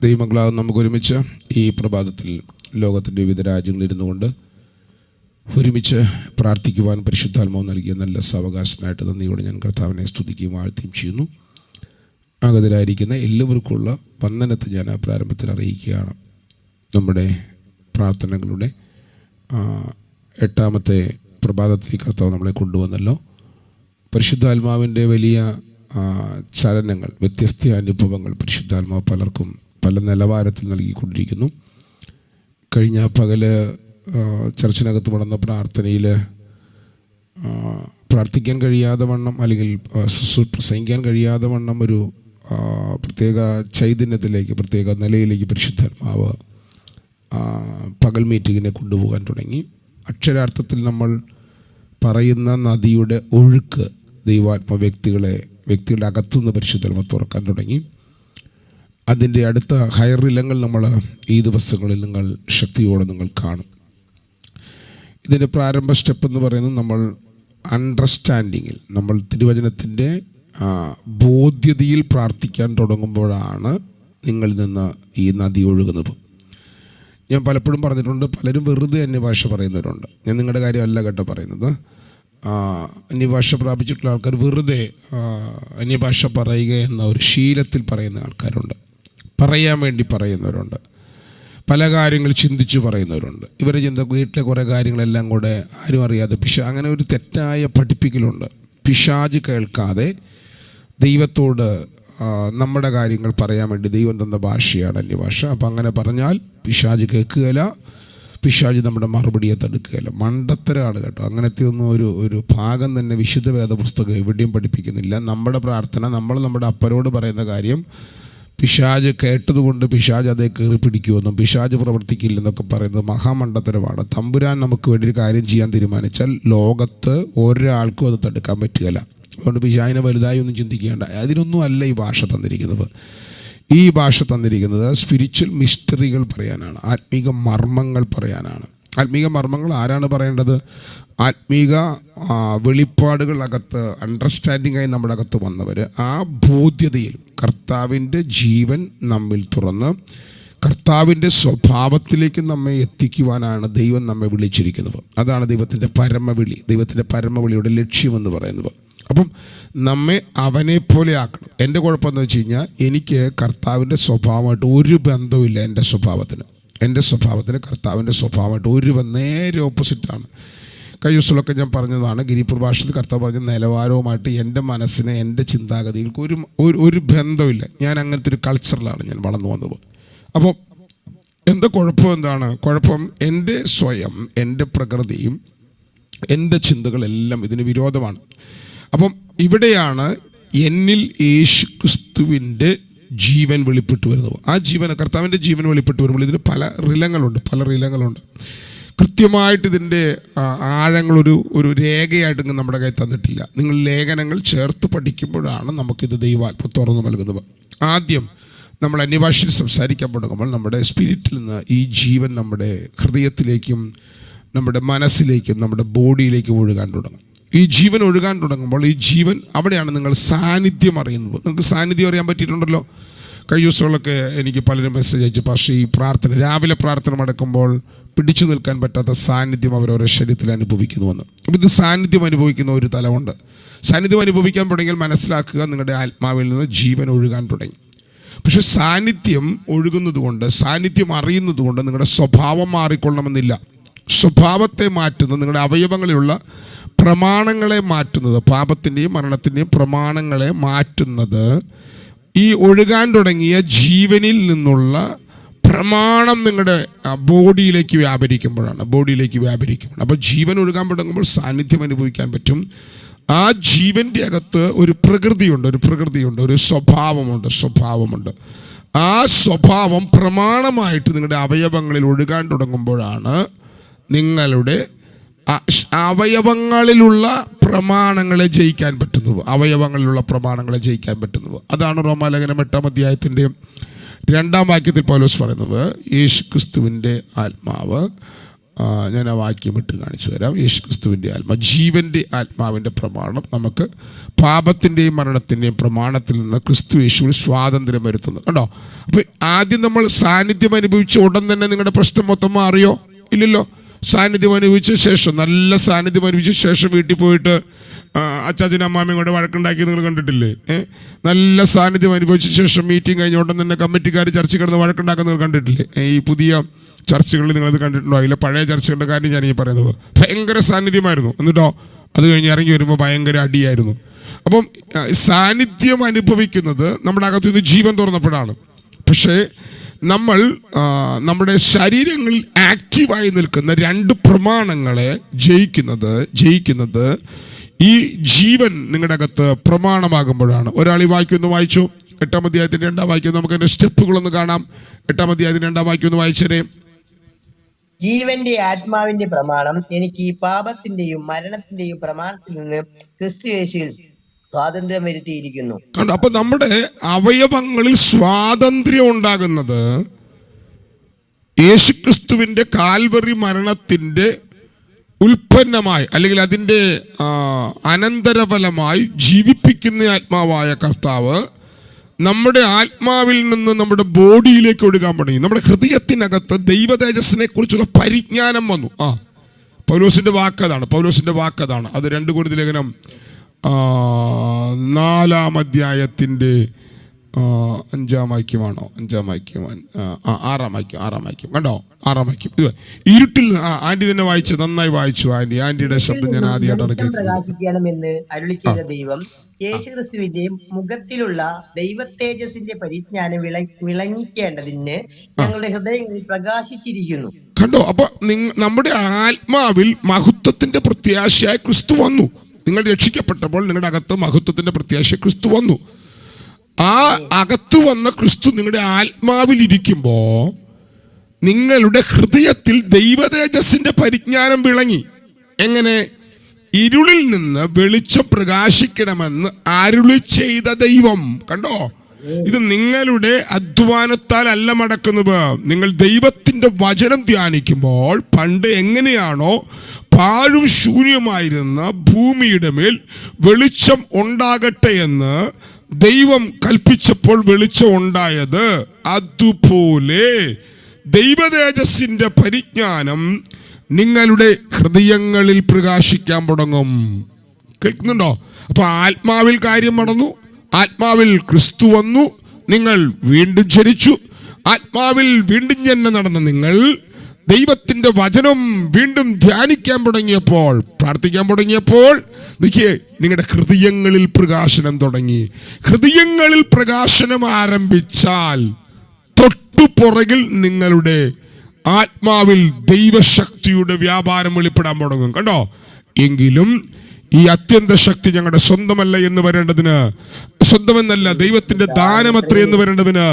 ദൈവമക്കളാകും നമുക്ക് ഒരുമിച്ച് ഈ പ്രഭാതത്തിൽ ലോകത്തിൻ്റെ വിവിധ രാജ്യങ്ങളിലിരുന്നു കൊണ്ട് ഒരുമിച്ച് പ്രാർത്ഥിക്കുവാൻ പരിശുദ്ധാത്മാവ് നൽകിയ നല്ല സാവകാശത്തിനായിട്ട് നന്ദിയോടെ ഞാൻ കർത്താവിനെ സ്തുതിക്കുകയും വാഴ്ത്തുകയും ചെയ്യുന്നു. ആഗതരായിരിക്കുന്ന എല്ലാവർക്കുമുള്ള വന്ദനത്തെ ഞാൻ പ്രാരംഭത്തിൽ അറിയിക്കുകയാണ്. നമ്മുടെ പ്രാർത്ഥനകളുടെ 8ാമത്തെ പ്രഭാതത്തിൽ കർത്താവ് നമ്മളെ കൊണ്ടുവന്നല്ലോ. പരിശുദ്ധാത്മാവിൻ്റെ വലിയ ചലനങ്ങൾ, വ്യത്യസ്ത അനുഭവങ്ങൾ പരിശുദ്ധാത്മാവ് പലർക്കും പല നിലവാരത്തിൽ നൽകിക്കൊണ്ടിരിക്കുന്നു. കഴിഞ്ഞ പകല് ചർച്ചിനകത്ത് നടന്ന പ്രാർത്ഥനയിൽ പ്രാർത്ഥിക്കാൻ കഴിയാതെ വണ്ണം അല്ലെങ്കിൽ പ്രസംഗിക്കാൻ കഴിയാതെ വണ്ണം ഒരു പ്രത്യേക ചൈതന്യത്തിലേക്ക്, പ്രത്യേക നിലയിലേക്ക് പരിശുദ്ധാത്മാവ് പകൽ മീറ്റിങ്ങിനെ കൊണ്ടുപോകാൻ തുടങ്ങി. അക്ഷരാർത്ഥത്തിൽ നമ്മൾ പറയുന്ന നദിയുടെ ഒഴുക്ക് ദൈവാത്മ വ്യക്തികളുടെ അകത്തുനിന്ന് പരിശുദ്ധാത്മാവ് തുറക്കാൻ തുടങ്ങി. അതിൻ്റെ അടുത്ത ഹയർ ഇലങ്ങൾ നമ്മൾ ഈ ദിവസങ്ങളിൽ നിങ്ങൾ ശക്തിയോടെ നിങ്ങൾ കാണും. ഇതിൻ്റെ പ്രാരംഭ സ്റ്റെപ്പ് എന്ന് പറയുന്നത് നമ്മൾ അണ്ടർസ്റ്റാൻഡിങ്ങിൽ, നമ്മൾ തിരുവചനത്തിൻ്റെ ബോധ്യതയിൽ പ്രാർത്ഥിക്കാൻ തുടങ്ങുമ്പോഴാണ് നിങ്ങളിൽ നിന്ന് ഈ നദി ഒഴുകുന്നത്. ഞാൻ പലപ്പോഴും പറഞ്ഞിട്ടുണ്ട്, പലരും വെറുതെ അന്യഭാഷ പറയുന്നവരുണ്ട്. ഞാൻ നിങ്ങളുടെ കാര്യമല്ല കേട്ടോ പറയുന്നത്. അന്യഭാഷ പ്രാപിച്ചിട്ടുള്ള ആൾക്കാർ വെറുതെ അന്യഭാഷ പറയുക എന്ന ഒരു ശീലത്തിൽ പറയുന്ന ആൾക്കാരുണ്ട്. പറയാൻ വേണ്ടി പറയുന്നവരുണ്ട്. പല കാര്യങ്ങൾ ചിന്തിച്ച് പറയുന്നവരുണ്ട്. ഇവരെ വീട്ടിലെ കുറേ കാര്യങ്ങളെല്ലാം കൂടെ ആരും അറിയാതെ അങ്ങനെ ഒരു തെറ്റായ പഠിപ്പിക്കലുണ്ട്. പിശാച് കേൾക്കാതെ ദൈവത്തോട് നമ്മുടെ കാര്യങ്ങൾ പറയാൻ വേണ്ടി ദൈവം തന്ന ഭാഷയാണ് അന്യഭാഷ. അപ്പം അങ്ങനെ പറഞ്ഞാൽ പിശാച് കേൾക്കുകയില്ല, പിശാച് നമ്മുടെ മറുപടിയെ തടുക്കുകയില്ല. മണ്ടത്തരമാണ് കേട്ടോ. അങ്ങനത്തെ ഒന്നും ഒരു ഭാഗം തന്നെ വിശുദ്ധ വേദ പുസ്തകം എവിടെയും പഠിപ്പിക്കുന്നില്ല. നമ്മുടെ പ്രാർത്ഥന, നമ്മൾ നമ്മുടെ അപ്പരോട് പറയുന്ന കാര്യം പിശാച് കേട്ടതുകൊണ്ട് പിശാച് അതേ കയറി പിടിക്കുമെന്നും പിശാച് പ്രവർത്തിക്കില്ലെന്നൊക്കെ പറയുന്നത് മഹാമണ്ടത്തരമാണ്. തമ്പുരാൻ നമുക്ക് വേണ്ടി ഒരു കാര്യം ചെയ്യാൻ തീരുമാനിച്ചാൽ ലോകത്ത് ഒരാൾക്കും അത് തടുക്കാൻ പറ്റുകയില്ല. അതുകൊണ്ട് പിശാചിനെ വലുതായി ഒന്നും ചിന്തിക്കേണ്ട. അതിനൊന്നും അല്ല ഈ ഭാഷ തന്നിരിക്കുന്നത്. ഈ ഭാഷ തന്നിരിക്കുന്നത് സ്പിരിച്വൽ മിസ്റ്ററികൾ പറയാനാണ്, ആത്മീക മർമ്മങ്ങൾ പറയാനാണ്. ആത്മീക മർമ്മങ്ങൾ ആരാണ് പറയേണ്ടത്? ആത്മീക വെളിപ്പാടുകളകത്ത് അണ്ടർസ്റ്റാൻഡിങ്ങായി നമ്മുടെ അകത്ത് വന്നവർ ആ ബോധ്യതയിൽ കർത്താവിൻ്റെ ജീവൻ നമ്മിൽ തുറന്ന് കർത്താവിൻ്റെ സ്വഭാവത്തിലേക്ക് നമ്മെ എത്തിക്കുവാനാണ് ദൈവം നമ്മെ വിളിച്ചിരിക്കുന്നത്. അതാണ് ദൈവത്തിൻ്റെ പരമവിളി, ദൈവത്തിൻ്റെ പരമവിളിയുടെ ലക്ഷ്യമെന്ന് പറയുന്നത്. അപ്പം നമ്മെ അവനെ പോലെ ആക്കണം. എൻ്റെ കുഴപ്പമെന്ന് വെച്ച് കഴിഞ്ഞാൽ എനിക്ക് കർത്താവിൻ്റെ സ്വഭാവമായിട്ട് ഒരു ബന്ധവുമില്ല. എൻ്റെ സ്വഭാവത്തിന് കർത്താവിൻ്റെ സ്വഭാവമായിട്ട് നേരെ ഓപ്പോസിറ്റാണ്. കഴിഞ്ഞ ദിവസമൊക്കെ ഞാൻ പറഞ്ഞതാണ്, ഗിരിപ്രഭാഷണത്തിൽ കർത്താവ് പറഞ്ഞ നിലവാരവുമായിട്ട് എൻ്റെ മനസ്സിന്, എൻ്റെ ചിന്താഗതികൾക്ക് ഒരു ബന്ധമില്ല. ഞാൻ അങ്ങനത്തെ ഒരു കൾച്ചറിലാണ് ഞാൻ വളർന്നു വന്നത്. അപ്പോൾ എന്താ കുഴപ്പം? എന്താണ് കുഴപ്പം? എൻ്റെ സ്വയം, എൻ്റെ പ്രകൃതിയും എൻ്റെ ചിന്തകളെല്ലാം ഇതിന് വിരോധമാണ്. അപ്പം ഇവിടെയാണ് എന്നിൽ യേശു ക്രിസ്തുവിൻ്റെ ജീവൻ വെളിപ്പെട്ട് വരുന്നത്. ആ ജീവൻ, കർത്താവിൻ്റെ ജീവൻ വെളിപ്പെട്ട് വരുമ്പോൾ ഇതിന് പല റിലങ്ങളുണ്ട്. കൃത്യമായിട്ട് ഇതിൻ്റെ ആഴങ്ങൾ ഒരു രേഖയായിട്ട് നമ്മുടെ കയ്യിൽ തന്നിട്ടില്ല. നിങ്ങൾ ലേഖനങ്ങൾ ചേർത്ത് പഠിക്കുമ്പോഴാണ് നമുക്കിത് ദൈവാത്മ തുറന്നു നൽകുന്നത്. ആദ്യം നമ്മൾ അന്യഭാഷയിൽ സംസാരിക്കാൻ തുടങ്ങുമ്പോൾ നമ്മുടെ സ്പിരിറ്റിൽ നിന്ന് ഈ ജീവൻ നമ്മുടെ ഹൃദയത്തിലേക്കും നമ്മുടെ മനസ്സിലേക്കും നമ്മുടെ ബോഡിയിലേക്കും ഒഴുകാൻ തുടങ്ങും. ഈ ജീവൻ ഒഴുകാൻ തുടങ്ങുമ്പോൾ ഈ ജീവൻ, അവിടെയാണ് നിങ്ങൾ സാന്നിധ്യം അറിയുന്നത്. നിങ്ങൾക്ക് സാന്നിധ്യം അറിയാൻ പറ്റിയിട്ടുണ്ടല്ലോ. കഴിഞ്ഞ ദിവസങ്ങളൊക്കെ എനിക്ക് പലരും മെസ്സേജ് അയച്ചു, പക്ഷേ ഈ പ്രാർത്ഥന, രാവിലെ പ്രാർത്ഥന നടക്കുമ്പോൾ പിടിച്ചു നിൽക്കാൻ പറ്റാത്ത സാന്നിധ്യം അവരവരുടെ ശരീരത്തിൽ അനുഭവിക്കുന്നുവെന്ന്. അപ്പോൾ ഇത് സാന്നിധ്യം അനുഭവിക്കുന്ന ഒരു തലമുണ്ട്. സാന്നിധ്യം അനുഭവിക്കാൻ തുടങ്ങിയാൽ മനസ്സിലാക്കുക, നിങ്ങളുടെ ആത്മാവിൽ നിന്ന് ജീവൻ ഒഴുകാൻ തുടങ്ങി. പക്ഷെ സാന്നിധ്യം ഒഴുകുന്നത് കൊണ്ട്, സാന്നിധ്യം അറിയുന്നത് കൊണ്ട് നിങ്ങളുടെ സ്വഭാവം മാറിക്കൊള്ളണമെന്നില്ല. സ്വഭാവത്തെ മാറ്റുന്നത്, നിങ്ങളുടെ അവയവങ്ങളിലുള്ള പ്രമാണങ്ങളെ മാറ്റുന്നത്, പാപത്തിൻ്റെയും മരണത്തിൻ്റെയും പ്രമാണങ്ങളെ മാറ്റുന്നത് ഈ ഒഴുകാൻ തുടങ്ങിയ ജീവനിൽ നിന്നുള്ള പ്രമാണം നിങ്ങളുടെ ബോഡിയിലേക്ക് വ്യാപരിക്കുമ്പോഴാണ്. അപ്പോൾ ജീവൻ ഒഴുകാൻ തുടങ്ങുമ്പോൾ സാന്നിധ്യം അനുഭവിക്കാൻ പറ്റും. ആ ജീവൻ്റെ അകത്ത് ഒരു പ്രകൃതിയുണ്ട്, ഒരു സ്വഭാവമുണ്ട്. ആ സ്വഭാവം പ്രമാണമായിട്ട് നിങ്ങളുടെ അവയവങ്ങളിൽ ഒഴുകാൻ തുടങ്ങുമ്പോഴാണ് നിങ്ങളുടെ അവയവങ്ങളിലുള്ള പ്രമാണങ്ങളെ ജയിക്കാൻ പറ്റുന്നത്. അതാണ് റോമാലേഖനം 8-ാം അധ്യായത്തിൻ്റെ 2-ാം വാക്യത്തിൽ പൗലോസ് പറയുന്നത്. യേശു ക്രിസ്തുവിൻ്റെ ആത്മാവ് ഞാൻ ആ വാക്യം ഇട്ട് കാണിച്ചു തരാം. യേശുക്രിസ്തുവിൻ്റെ ജീവൻ്റെ ആത്മാവിൻ്റെ പ്രമാണം നമുക്ക് പാപത്തിൻ്റെയും മരണത്തിൻ്റെയും പ്രമാണത്തിൽ നിന്ന് ക്രിസ്തു യേശുവിൽ സ്വാതന്ത്ര്യം വരുത്തുന്നു. കണ്ടോ? അപ്പോൾ ആദ്യം നമ്മൾ സാന്നിധ്യം അനുഭവിച്ച ഉടൻ തന്നെ നിങ്ങളുടെ പ്രശ്നം മൊത്തം മാറിയോ? ഇല്ലല്ലോ. സാന്നിധ്യം അനുഭവിച്ച ശേഷം, നല്ല സാന്നിധ്യം അനുഭവിച്ച ശേഷം വീട്ടിൽ പോയിട്ട് അച്ചാച്ചനും അമ്മാമ്മയും കൂടെ വഴക്കുണ്ടാക്കി നിങ്ങൾ കണ്ടിട്ടില്ലേ? നല്ല സാന്നിധ്യം അനുഭവിച്ച ശേഷം മീറ്റിംഗ് കഴിഞ്ഞ ഉടൻ തന്നെ കമ്മിറ്റിക്കാർ ചർച്ചയിൽ കിടന്ന് വഴക്കുണ്ടാക്കുന്നത് കണ്ടിട്ടില്ലേ? ഈ പുതിയ ചർച്ചകളിൽ നിങ്ങളത് കണ്ടിട്ടുണ്ടോ? അതിലെ പഴയ ചർച്ചകളുടെ കാര്യം ഞാൻ ഈ പറയുന്നത്. ഭയങ്കര സാന്നിധ്യമായിരുന്നു, എന്നിട്ടോ അത് കഴിഞ്ഞ് ഇറങ്ങി വരുമ്പോൾ ഭയങ്കര അടിയായിരുന്നു. അപ്പം സാന്നിധ്യം അനുഭവിക്കുന്നത് നമ്മുടെ അകത്തുനിന്ന് ജീവൻ തുറന്നപ്പോഴാണ്. പക്ഷേ നമ്മൾ നമ്മുടെ ശരീരങ്ങളിൽ ആക്റ്റീവായി നിൽക്കുന്ന രണ്ട് പ്രമാണങ്ങളെ ജയിക്കുന്നത് ഈ ജീവൻ നിങ്ങളുടെ അകത്ത് പ്രമാണമാകുമ്പോഴാണ്. ഒരാൾ ഈ വാക്യം ഒന്ന് വായിച്ചു, 8-ാം അധ്യായത്തിൻ്റെ 2-ാം വാക്യം. നമുക്ക് അതിൻ്റെ സ്റ്റെപ്പുകളൊന്ന് കാണാം. 8-ാം അധ്യായത്തിൻ്റെ 2-ാം വാക്യം ഒന്ന് വായിച്ചേ. ജീവന്റെ ആത്മാവിന്റെ പ്രമാണം എനിക്ക് ഈ പാപത്തിന്റെയും മരണത്തിന്റെയും പ്രമാണത്തിൽ നിന്ന് ക്രിസ്തു യേശുവിൽ സ്വാതന്ത്ര്യം വരുത്തിയിരിക്കുന്നു. കണ്ടോ? അപ്പൊ നമ്മുടെ അവയവങ്ങളിൽ സ്വാതന്ത്ര്യം ഉണ്ടാകുന്നത് യേശുക്രിസ്തുവിന്റെ കാൽവറി മരണത്തിന്റെ ഉൽപ്പന്നമായി, അല്ലെങ്കിൽ അതിൻ്റെ അനന്തരഫലമായി ജീവിപ്പിക്കുന്ന ആത്മാവായ കർത്താവ് നമ്മുടെ ആത്മാവിൽ നിന്ന് നമ്മുടെ ബോഡിയിലേക്ക് ഒഴുകാൻ തുടങ്ങി. നമ്മുടെ ഹൃദയത്തിനകത്ത് ദൈവ തേജസ്സിനെ കുറിച്ചുള്ള പരിജ്ഞാനം വന്നു. പൗലോസിന്റെ വാക്കതാണ്. അത് 2 കൊരിന്ത്യർ ലേഖനം 4-ാം അധ്യായത്തിൻ്റെ 5-ാം വാക്യമാണോ? 5-ാം വാക്യം, 6-ാം വാക്യം. കണ്ടോ? 6-ാം വാക്യം. ഇരുട്ടിൽ ആന്റി തന്നെ വായിച്ചു, നന്നായി വായിച്ചു ആന്റിയുടെ ശബ്ദം ഞാൻ ആദ്യമായിട്ടാണ് പ്രകാശിക്കണമെന്ന് അരുളി ചെയ്ത ദൈവം യേശുക്രിസ്തുവിന്റെ മുഖത്തിലുള്ള ദൈവ തേജസ്സിന്റെ പരിജ്ഞാനം വിളങ്ങിക്കേണ്ടതിന് ഞങ്ങളുടെ ഹൃദയങ്ങളിൽ പ്രകാശിച്ചിരിക്കുന്നു. കണ്ടോ? അപ്പൊ നമ്മുടെ ആത്മാവിൽ മഹത്വത്തിന്റെ പ്രത്യാശയായി ക്രിസ്തു വന്നു. നിങ്ങൾ രക്ഷിക്കപ്പെട്ടപ്പോൾ നിങ്ങളുടെ അകത്ത് മഹത്വത്തിന്റെ പ്രത്യാശ ക്രിസ്തു വന്നു. ആ അകത്ത് വന്ന ക്രിസ്തു നിങ്ങളുടെ ആത്മാവിൽ ഇരിക്കുമ്പോ നിങ്ങളുടെ ഹൃദയത്തിൽ ദൈവ തേജസ്സിന്റെ പരിജ്ഞാനം വിളങ്ങി. എങ്ങനെ? ഇരുളിൽ നിന്ന് വെളിച്ചം പ്രകാശിക്കണമെന്ന് അരുളി ചെയ്ത ദൈവം. കണ്ടോ? ഇത് നിങ്ങളുടെ അധ്വാനത്താൽ അല്ല നടക്കുന്നത്. നിങ്ങൾ ദൈവത്തിന്റെ വചനം ധ്യാനിക്കുമ്പോൾ പണ്ട് എങ്ങനെയാണോ പാഴും ശൂന്യമായിരുന്ന ഭൂമിയുടെ മേൽ വെളിച്ചം ഉണ്ടാകട്ടെ എന്ന് ദൈവം കൽപ്പിച്ചപ്പോൾ വെളിച്ചം ഉണ്ടായത്, അതുപോലെ ദൈവ തേജസ്സിന്റെ പരിജ്ഞാനം നിങ്ങളുടെ ഹൃദയങ്ങളിൽ പ്രകാശിക്കാൻ തുടങ്ങും. കേൾക്കുന്നുണ്ടോ? അപ്പൊ ആത്മാവിൽ കാര്യം നടന്നു, ആത്മാവിൽ ക്രിസ്തു വന്നു, നിങ്ങൾ വീണ്ടും ജനിച്ചു. ആത്മാവിൽ വീണ്ടും ജനനം നടന്ന നിങ്ങൾ ദൈവത്തിന്റെ വചനം വീണ്ടും ധ്യാനിക്കാൻ തുടങ്ങിയപ്പോൾ, പ്രാർത്ഥിക്കാൻ തുടങ്ങിയപ്പോൾ നിങ്ങളുടെ ഹൃദയങ്ങളിൽ പ്രകാശനം തുടങ്ങി. ഹൃദയങ്ങളിൽ പ്രകാശനം ആരംഭിച്ചാൽ തൊട്ടുപുറകിൽ നിങ്ങളുടെ ആത്മാവിൽ ദൈവശക്തിയുടെ വ്യാപാരം വെളിപ്പെടാൻ തുടങ്ങും. കണ്ടോ? എങ്കിലും ഈ അത്യന്ത ശക്തി ഞങ്ങളുടെ സ്വന്തമല്ല എന്ന് വരേണ്ടതിന്, സ്വന്തമെന്നല്ല ദൈവത്തിന്റെ ദാനമത്ര എന്ന് വരേണ്ടതിന്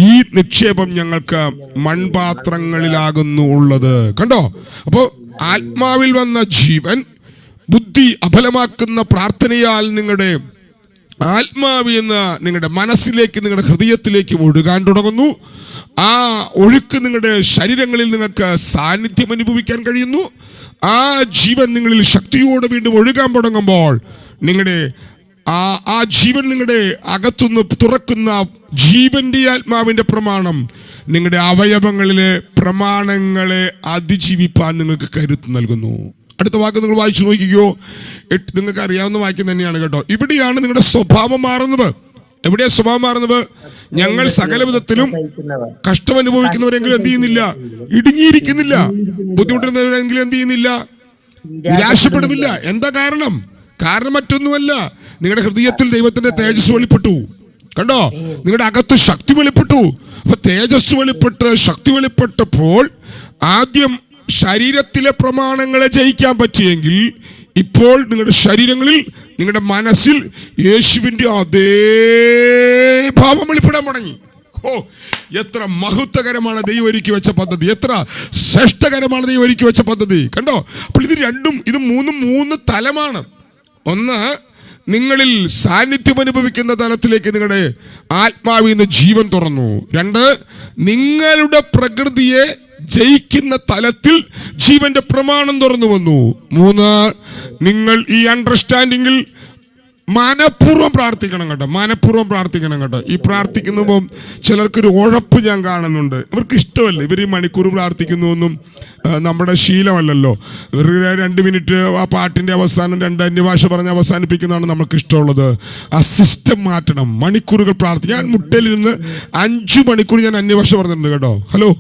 ഈ നിക്ഷേപം ഞങ്ങൾക്ക് മൺപാത്രങ്ങളിലാകുന്നു ഉള്ളത്. കണ്ടോ? അപ്പോ ആത്മാവിൽ വന്ന ജീവൻ ബുദ്ധി അഫലമാക്കുന്ന പ്രാർത്ഥനയാൽ നിങ്ങളുടെ ആത്മാവിൽ നിന്ന് നിങ്ങളുടെ മനസ്സിലേക്ക്, നിങ്ങളുടെ ഹൃദയത്തിലേക്ക് ഒഴുകാൻ തുടങ്ങുന്നു. ആ ഒഴുക്ക് നിങ്ങളുടെ ശരീരങ്ങളിൽ നിങ്ങൾക്ക് സാന്നിധ്യം അനുഭവിക്കാൻ കഴിയുന്നു. ആ ജീവൻ നിങ്ങളിൽ ശക്തിയോടെ വീണ്ടും ഒഴുകാൻ തുടങ്ങുമ്പോൾ നിങ്ങളുടെ ആ ജീവൻ നിങ്ങളുടെ അകത്തുനിന്ന് തുറക്കുന്ന ജീവന്റെ ആത്മാവിന്റെ പ്രമാണം നിങ്ങളുടെ അവയവങ്ങളിലെ പ്രമാണങ്ങളെ അതിജീവിപ്പാൻ നിങ്ങൾക്ക് കരുത്ത് നൽകുന്നു. അടുത്ത വാക്ക് നിങ്ങൾ വായിച്ചു നോക്കിക്കോ. നിങ്ങൾക്ക് അറിയാവുന്ന വാക്യം തന്നെയാണ് കേട്ടോ. ഇവിടെയാണ് നിങ്ങളുടെ സ്വഭാവം മാറുന്നത്. എവിടെയാ സ്വഭാവം മാറുന്നത്? ഞങ്ങൾ സകല വിധത്തിലും കഷ്ടം അനുഭവിക്കുന്നവരെങ്കിലും എന്ത് ചെയ്യുന്നില്ല? ഇടുങ്ങിയിരിക്കുന്നില്ല. ബുദ്ധിമുട്ടുന്നവരെങ്കിലും എന്ത് ചെയ്യുന്നില്ല? നിരാശപ്പെടുന്നില്ല. എന്താ കാരണം? കാരണം മറ്റൊന്നുമല്ല, നിങ്ങളുടെ ഹൃദയത്തിൽ ദൈവത്തിന്റെ തേജസ് വെളിപ്പെട്ടു. കണ്ടോ? നിങ്ങളുടെ അകത്ത് ശക്തി വെളിപ്പെട്ടു. അപ്പൊ തേജസ് വെളിപ്പെട്ട് ശക്തി വെളിപ്പെട്ടപ്പോൾ ആദ്യം ശരീരത്തിലെ പ്രമാണങ്ങളെ ജയിക്കാൻ പറ്റിയെങ്കിൽ ഇപ്പോൾ നിങ്ങളുടെ ശരീരങ്ങളിൽ, നിങ്ങളുടെ മനസ്സിൽ യേശുവിന്റെ അതേ ഭാവം വെളിപ്പെടാൻ തുടങ്ങി. എത്ര മഹത്വകരമാണ് ദൈവം ഒരുക്കി വെച്ച പദ്ധതി, എത്ര ശ്രേഷ്ഠകരമാണ് ദൈവം ഒരുക്കി വെച്ച പദ്ധതി. കണ്ടോ? അപ്പോൾ ഇത് മൂന്ന് തലമാണ്. ഒന്ന്, നിങ്ങളിൽ സാന്നിധ്യം അനുഭവിക്കുന്ന തലത്തിലേക്ക് നിങ്ങളുടെ ആത്മാവിൽ നിന്ന് ജീവൻ തുറന്നു. രണ്ട്, നിങ്ങളുടെ പ്രകൃതിയെ ജയിക്കുന്ന തലത്തിൽ ജീവന്റെ പ്രമാണം തുറന്നു വന്നു. 3, നിങ്ങൾ ഈ അണ്ടർസ്റ്റാൻഡിങ്ങിൽ മനഃപൂർവ്വം പ്രാർത്ഥിക്കണം കേട്ടോ, മനഃപൂർവ്വം പ്രാർത്ഥിക്കണം കേട്ടോ. ഈ പ്രാർത്ഥിക്കുമ്പോൾ ചിലർക്കൊരു ഉഴപ്പ് ഞാൻ കാണുന്നുണ്ട്. ഇവർക്ക് ഇഷ്ടമല്ല, ഇവർ ഈ മണിക്കൂർ പ്രാർത്ഥിക്കുന്നതൊന്നും നമ്മുടെ ശീലമല്ലല്ലോ. ഇവർ 2 മിനിറ്റ് ആ പാട്ടിൻ്റെ അവസാനം 2 അന്യഭാഷ പറഞ്ഞ് അവസാനിപ്പിക്കുന്നതാണ് നമുക്ക് ഇഷ്ടമുള്ളത്. ആ സിസ്റ്റം മാറ്റണം. മണിക്കൂറുകൾ പ്രാർത്ഥിക്കാം. ഞാൻ മുട്ടയിലിരുന്ന് 5 മണിക്കൂർ ഞാൻ അന്യഭാഷ പറഞ്ഞിട്ടുണ്ട് കേട്ടോ. ഹലോ,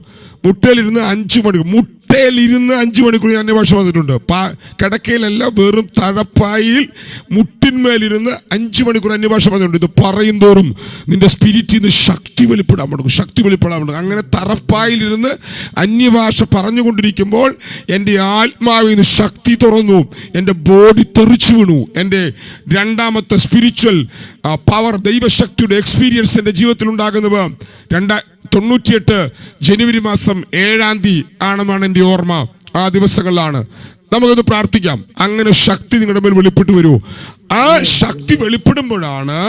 മുട്ടയിലിരുന്ന് 5 മണിക്കൂർ, മുട്ടയിലിരുന്ന് 5 മണിക്കൂർ ഞാൻ അന്യഭാഷ പറഞ്ഞിട്ടുണ്ട്. കിടക്കയിലല്ല, വെറും തഴപ്പായിൽ മുട്ടിന്മേലിരുന്ന് 5 മണിക്കൂർ അന്യഭാഷ പറഞ്ഞിട്ടുണ്ട്. ഇത് പറയും തോറും നിന്റെ സ്പിരിറ്റിൽ നിന്ന് ശക്തി വെളിപ്പെടാൻ തുടങ്ങും, ശക്തി വെളിപ്പെടാൻ തുടങ്ങും. അങ്ങനെ തറപ്പായിലിരുന്ന് അന്യഭാഷ പറഞ്ഞുകൊണ്ടിരിക്കുമ്പോൾ എൻ്റെ ആത്മാവിൽ നിന്ന് ശക്തി തുറന്നു, എൻ്റെ ബോഡി തെറിച്ചു വീണു. എൻ്റെ രണ്ടാമത്തെ സ്പിരിച്വൽ പവർ, ദൈവശക്തിയുടെ എക്സ്പീരിയൻസ് എൻ്റെ ജീവിതത്തിൽ ഉണ്ടാകുന്നത് 98 ജനുവരി മാസം 7-ാം തീയതി ആണെന്നാണ് എൻ്റെ ഓർമ്മ. ആ ദിവസങ്ങളിലാണ്. നമുക്കത് പ്രാർത്ഥിക്കാം. അങ്ങനെ ശക്തി നിങ്ങളുടെ മേൽ വെളിപ്പെട്ട് വരൂ. ആ ശക്തി വെളിപ്പെടുമ്പോഴാണ്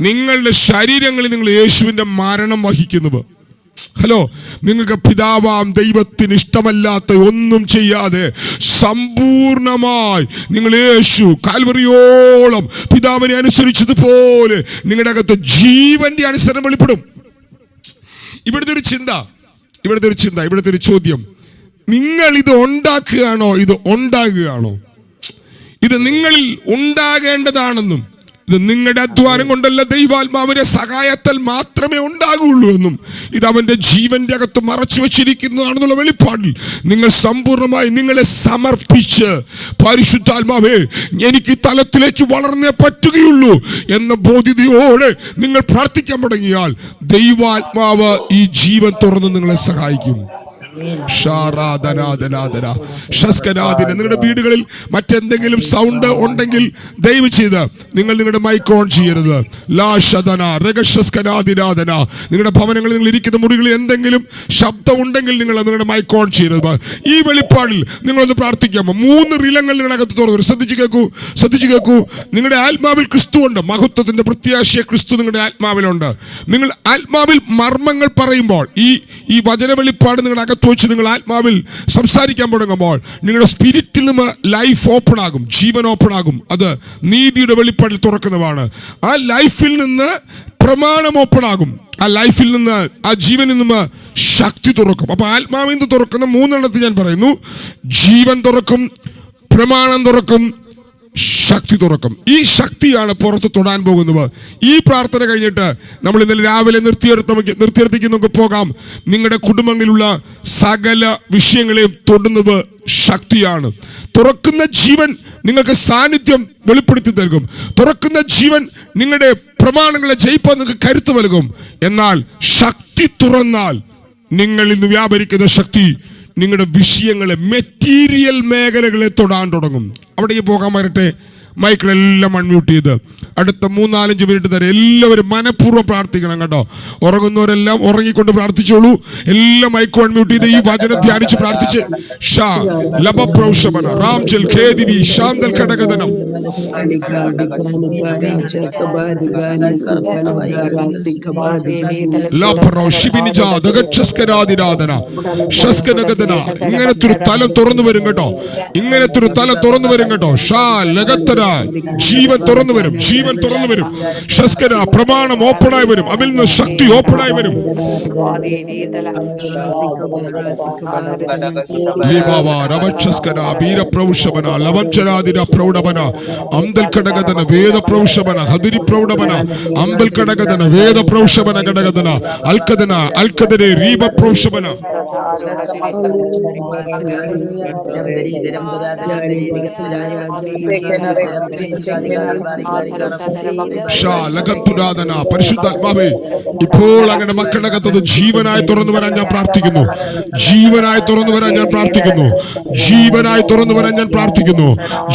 നിങ്ങളുടെ ശരീരങ്ങളിൽ നിങ്ങൾ യേശുവിൻ്റെ മരണം വഹിക്കുന്നത്. ഹലോ, നിങ്ങൾക്ക് പിതാവാം ദൈവത്തിന് ഇഷ്ടമല്ലാത്ത ഒന്നും ചെയ്യാതെ സമ്പൂർണമായി നിങ്ങൾ യേശു കാൽവറിയോളം പിതാവിനെ അനുസരിച്ചതുപോലെ നിങ്ങളുടെ അകത്ത് ജീവന്റെ അനുസരണം വെളിപ്പെടും. ഇവിടുത്തെ ഒരു ചിന്ത, ഇവിടുത്തെ ഒരു ചോദ്യം, നിങ്ങൾ ഇത് ഉണ്ടാക്കുകയാണോ, ഇത് ഉണ്ടാകുകയാണോ? ഇത് നിങ്ങളിൽ ഉണ്ടാകേണ്ടതാണെന്നും ഇത് നിങ്ങളുടെ അധ്വാനം കൊണ്ടല്ല, ദൈവാത്മാവിന്റെ സഹായത്താൽ മാത്രമേ ഉണ്ടാകുള്ളൂ എന്നും ഇത് അവന്റെ ജീവന്റെ അകത്ത് മറച്ചു വെച്ചിരിക്കുന്നതാണെന്നുള്ള വെളിപ്പാടിൽ നിങ്ങൾ സമ്പൂർണ്ണമായി നിങ്ങളെ സമർപ്പിച്ച്, പരിശുദ്ധാത്മാവേ എനിക്ക് തലത്തിലേക്ക് വളർന്നേ പറ്റുകയുള്ളൂ എന്ന ബോധ്യതയോടെ നിങ്ങൾ പ്രാർത്ഥിക്കാൻ തുടങ്ങിയാൽ ദൈവാത്മാവ് ഈ ജീവൻ തുറന്ന് നിങ്ങളെ സഹായിക്കും. നിങ്ങളുടെ വീടുകളിൽ മറ്റെന്തെങ്കിലും സൗണ്ട് ഉണ്ടെങ്കിൽ ദയവ് ചെയ്ത് നിങ്ങൾ നിങ്ങളുടെ മൈക്ക് ഓൺ ചെയ്യരുത്. നിങ്ങളുടെ ഭവനങ്ങളിൽ നിങ്ങൾ ഇരിക്കുന്ന മുറികളിൽ എന്തെങ്കിലും ശബ്ദം ഉണ്ടെങ്കിൽ നിങ്ങൾ നിങ്ങളുടെ മൈക്ക് ഓൺ ചെയ്യരുത്. ഈ വെളിപ്പാടിൽ നിങ്ങളൊന്ന് പ്രാർത്ഥിക്കാമോ? 3 റിലങ്ങൾ നിങ്ങളകത്ത് തുറന്നു. ശ്രദ്ധിച്ചു കേൾക്കൂ. നിങ്ങളുടെ ആത്മാവിൽ ക്രിസ്തു ഉണ്ട്. മഹത്വത്തിന്റെ പ്രത്യാശയ ക്രിസ്തു നിങ്ങളുടെ ആത്മാവിലുണ്ട്. നിങ്ങൾ ആത്മാവിൽ മർമ്മങ്ങൾ പറയുമ്പോൾ, ഈ വചന വെളിപ്പാട് നിങ്ങളുടെ അകത്ത് വെച്ച് നിങ്ങൾ ആത്മാവിൽ സംസാരിക്കാൻ തുടങ്ങുമ്പോൾ നിങ്ങളുടെ സ്പിരിറ്റിൽ നിന്ന് ലൈഫ് ഓപ്പൺ ആകും, ജീവൻ ഓപ്പൺ ആകും. അത് നീതിയുടെ വെളിപ്പാടിൽ തുറക്കുന്നതാണ്. ആ ലൈഫിൽ നിന്ന് പ്രമാണം ഓപ്പൺ ആകും. ആ ലൈഫിൽ നിന്ന്, ആ ജീവനിൽ നിന്ന് ശക്തി തുറക്കും. അപ്പൊ ആത്മാവിൽ നിന്ന് തുറക്കുന്ന 3 എണ്ണത്തിൽ ഞാൻ പറയുന്നു: ജീവൻ തുറക്കും, പ്രമാണം തുറക്കും, ശക്തി തുറക്കും. ഈ ശക്തിയാണ് പുറത്ത് തൊടാൻ പോകുന്നത്. ഈ പ്രാർത്ഥന കഴിഞ്ഞിട്ട് നമ്മൾ ഇന്നലെ രാവിലെ നിർത്തിയെടുത്തേക്ക് നമുക്ക് പോകാം. നിങ്ങളുടെ കുടുംബങ്ങളിലുള്ള സകല വിഷയങ്ങളെയും തൊടുന്നത് ശക്തിയാണ്. തുറക്കുന്ന ജീവൻ നിങ്ങൾക്ക് സാന്നിധ്യം വെളിപ്പെടുത്തി നൽകും. തുറക്കുന്ന ജീവൻ നിങ്ങളുടെ പ്രമാണങ്ങളെ ജയിപ്പാൻ നിങ്ങൾക്ക് കരുത്ത് നൽകും. എന്നാൽ ശക്തി തുറന്നാൽ നിങ്ങളിൽ നിന്ന് വ്യാപരിക്കുന്ന ശക്തി നിങ്ങളുടെ വിഷയങ്ങളെ, മെറ്റീരിയൽ മേഖലകളെ തൊടാൻ തുടങ്ങും. അവിടേക്ക് പോകാൻ വരട്ടെ. മൈക്കിളെല്ലാം അൺമ്യൂട്ട് ചെയ്ത് അടുത്ത 3-4 മിനിറ്റ് തരെ എല്ലാവരും മനഃപൂർവ്വം പ്രാർത്ഥിക്കണം കേട്ടോ. ഉറങ്ങുന്നവരെല്ലാം ഉറങ്ങിക്കൊണ്ട് പ്രാർത്ഥിച്ചോളൂ. എല്ലാം മൈക്ക് അൺമ്യൂട്ട് ചെയ്ത് ഈ വചനം ധ്യാനിച്ച് പ്രാർത്ഥിച്ച് ഇങ്ങനത്തെ ഒരു തലം തുറന്നു വരും കേട്ടോ. ഇങ്ങനത്തെ ഒരു തലം തുറന്നു വരും കേട്ടോ. ജീവൻ തുറന്നു വരും, ജീവൻ തുറന്നു വരും. പ്രമാണം ഓപ്പണായി വരും. അതിൽ നിന്ന് ശക്തി ഓപ്പണായി വരും. പരിശുദ്ധാത്മാവേ, ഇപ്പോൾ അങ്ങനെ മക്കളകത്തത് ജീവനായി തുറന്നു വരാൻ ഞാൻ പ്രാർത്ഥിക്കുന്നു. ജീവനായി തുറന്നു വരാൻ ഞാൻ പ്രാർത്ഥിക്കുന്നു. ജീവനായി തുറന്നു വരാൻ ഞാൻ പ്രാർത്ഥിക്കുന്നു.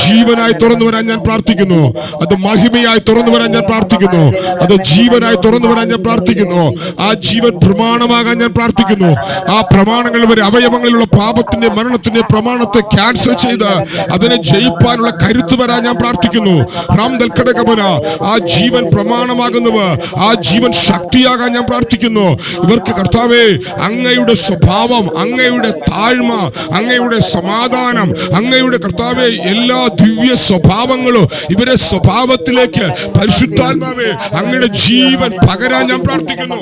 ജീവനായി തുറന്നു വരാൻ ഞാൻ പ്രാർത്ഥിക്കുന്നു. അത് മഹിമയായി തുറന്നു വരാൻ ഞാൻ പ്രാർത്ഥിക്കുന്നു. അത് ജീവനായി തുറന്നു വരാൻ ഞാൻ പ്രാർത്ഥിക്കുന്നു. ആ ജീവൻ പ്രമാണമാകാൻ ഞാൻ പ്രാർത്ഥിക്കുന്നു. ആ പ്രമാണങ്ങൾ അവയവങ്ങൾ വരെ അവയവങ്ങളിലുള്ള പാപത്തിന്റെ മരണത്തിന്റെ പ്രമാണത്തെ ക്യാൻസൽ ചെയ്ത് അതിനെ ജയിപ്പാനുള്ള കരുത്ത് വരാൻ ഞാൻ പ്രാർത്ഥിക്കുന്നു. ആ ജീവൻ പ്രമാണമാകുന്നവ, ആ ജീവൻ ശക്തിയാകാൻ ഞാൻ പ്രാർത്ഥിക്കുന്നു. ഇവർക്ക് കർത്താവേ അങ്ങയുടെ സ്വഭാവം, അങ്ങയുടെ താഴ്മ, അങ്ങയുടെ സമാധാനം, അങ്ങയുടെ കർത്താവേ എല്ലാ ദിവ്യ സ്വഭാവങ്ങളും ഇവരെ സ്വഭാവത്തിലേക്ക് പരിശുദ്ധാത്മാവേ അങ്ങയുടെ ജീവൻ പകരാൻ ഞാൻ പ്രാർത്ഥിക്കുന്നു.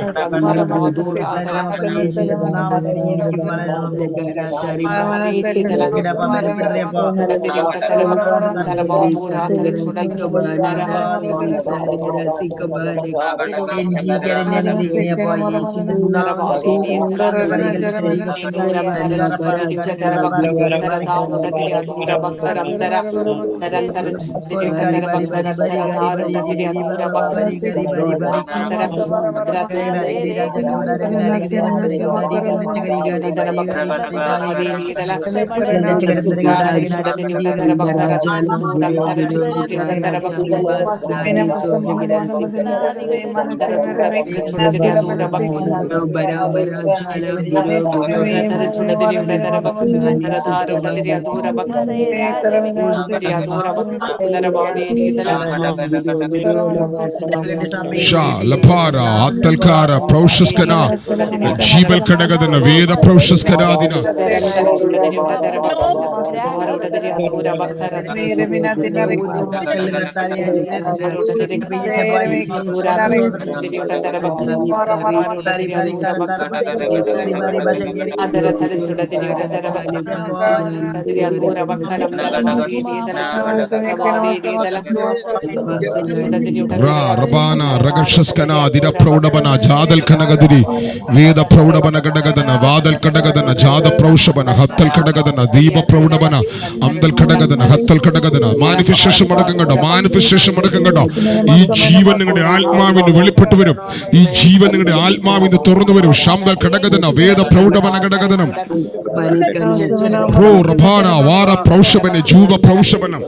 ഈ ജീവൻ നിങ്ങളുടെ ആത്മാവിന് വെളിപ്പെട്ടു വരും. ഈ ജീവൻ നിങ്ങളുടെ ആത്മാവിന് തുറന്നു വരും. ശാന്തൽ ഘടകതന വേദ പ്രൗഢവന ഘടകതനം വാര പ്രൗഷവന ജൂവ പ്രൗഷവനം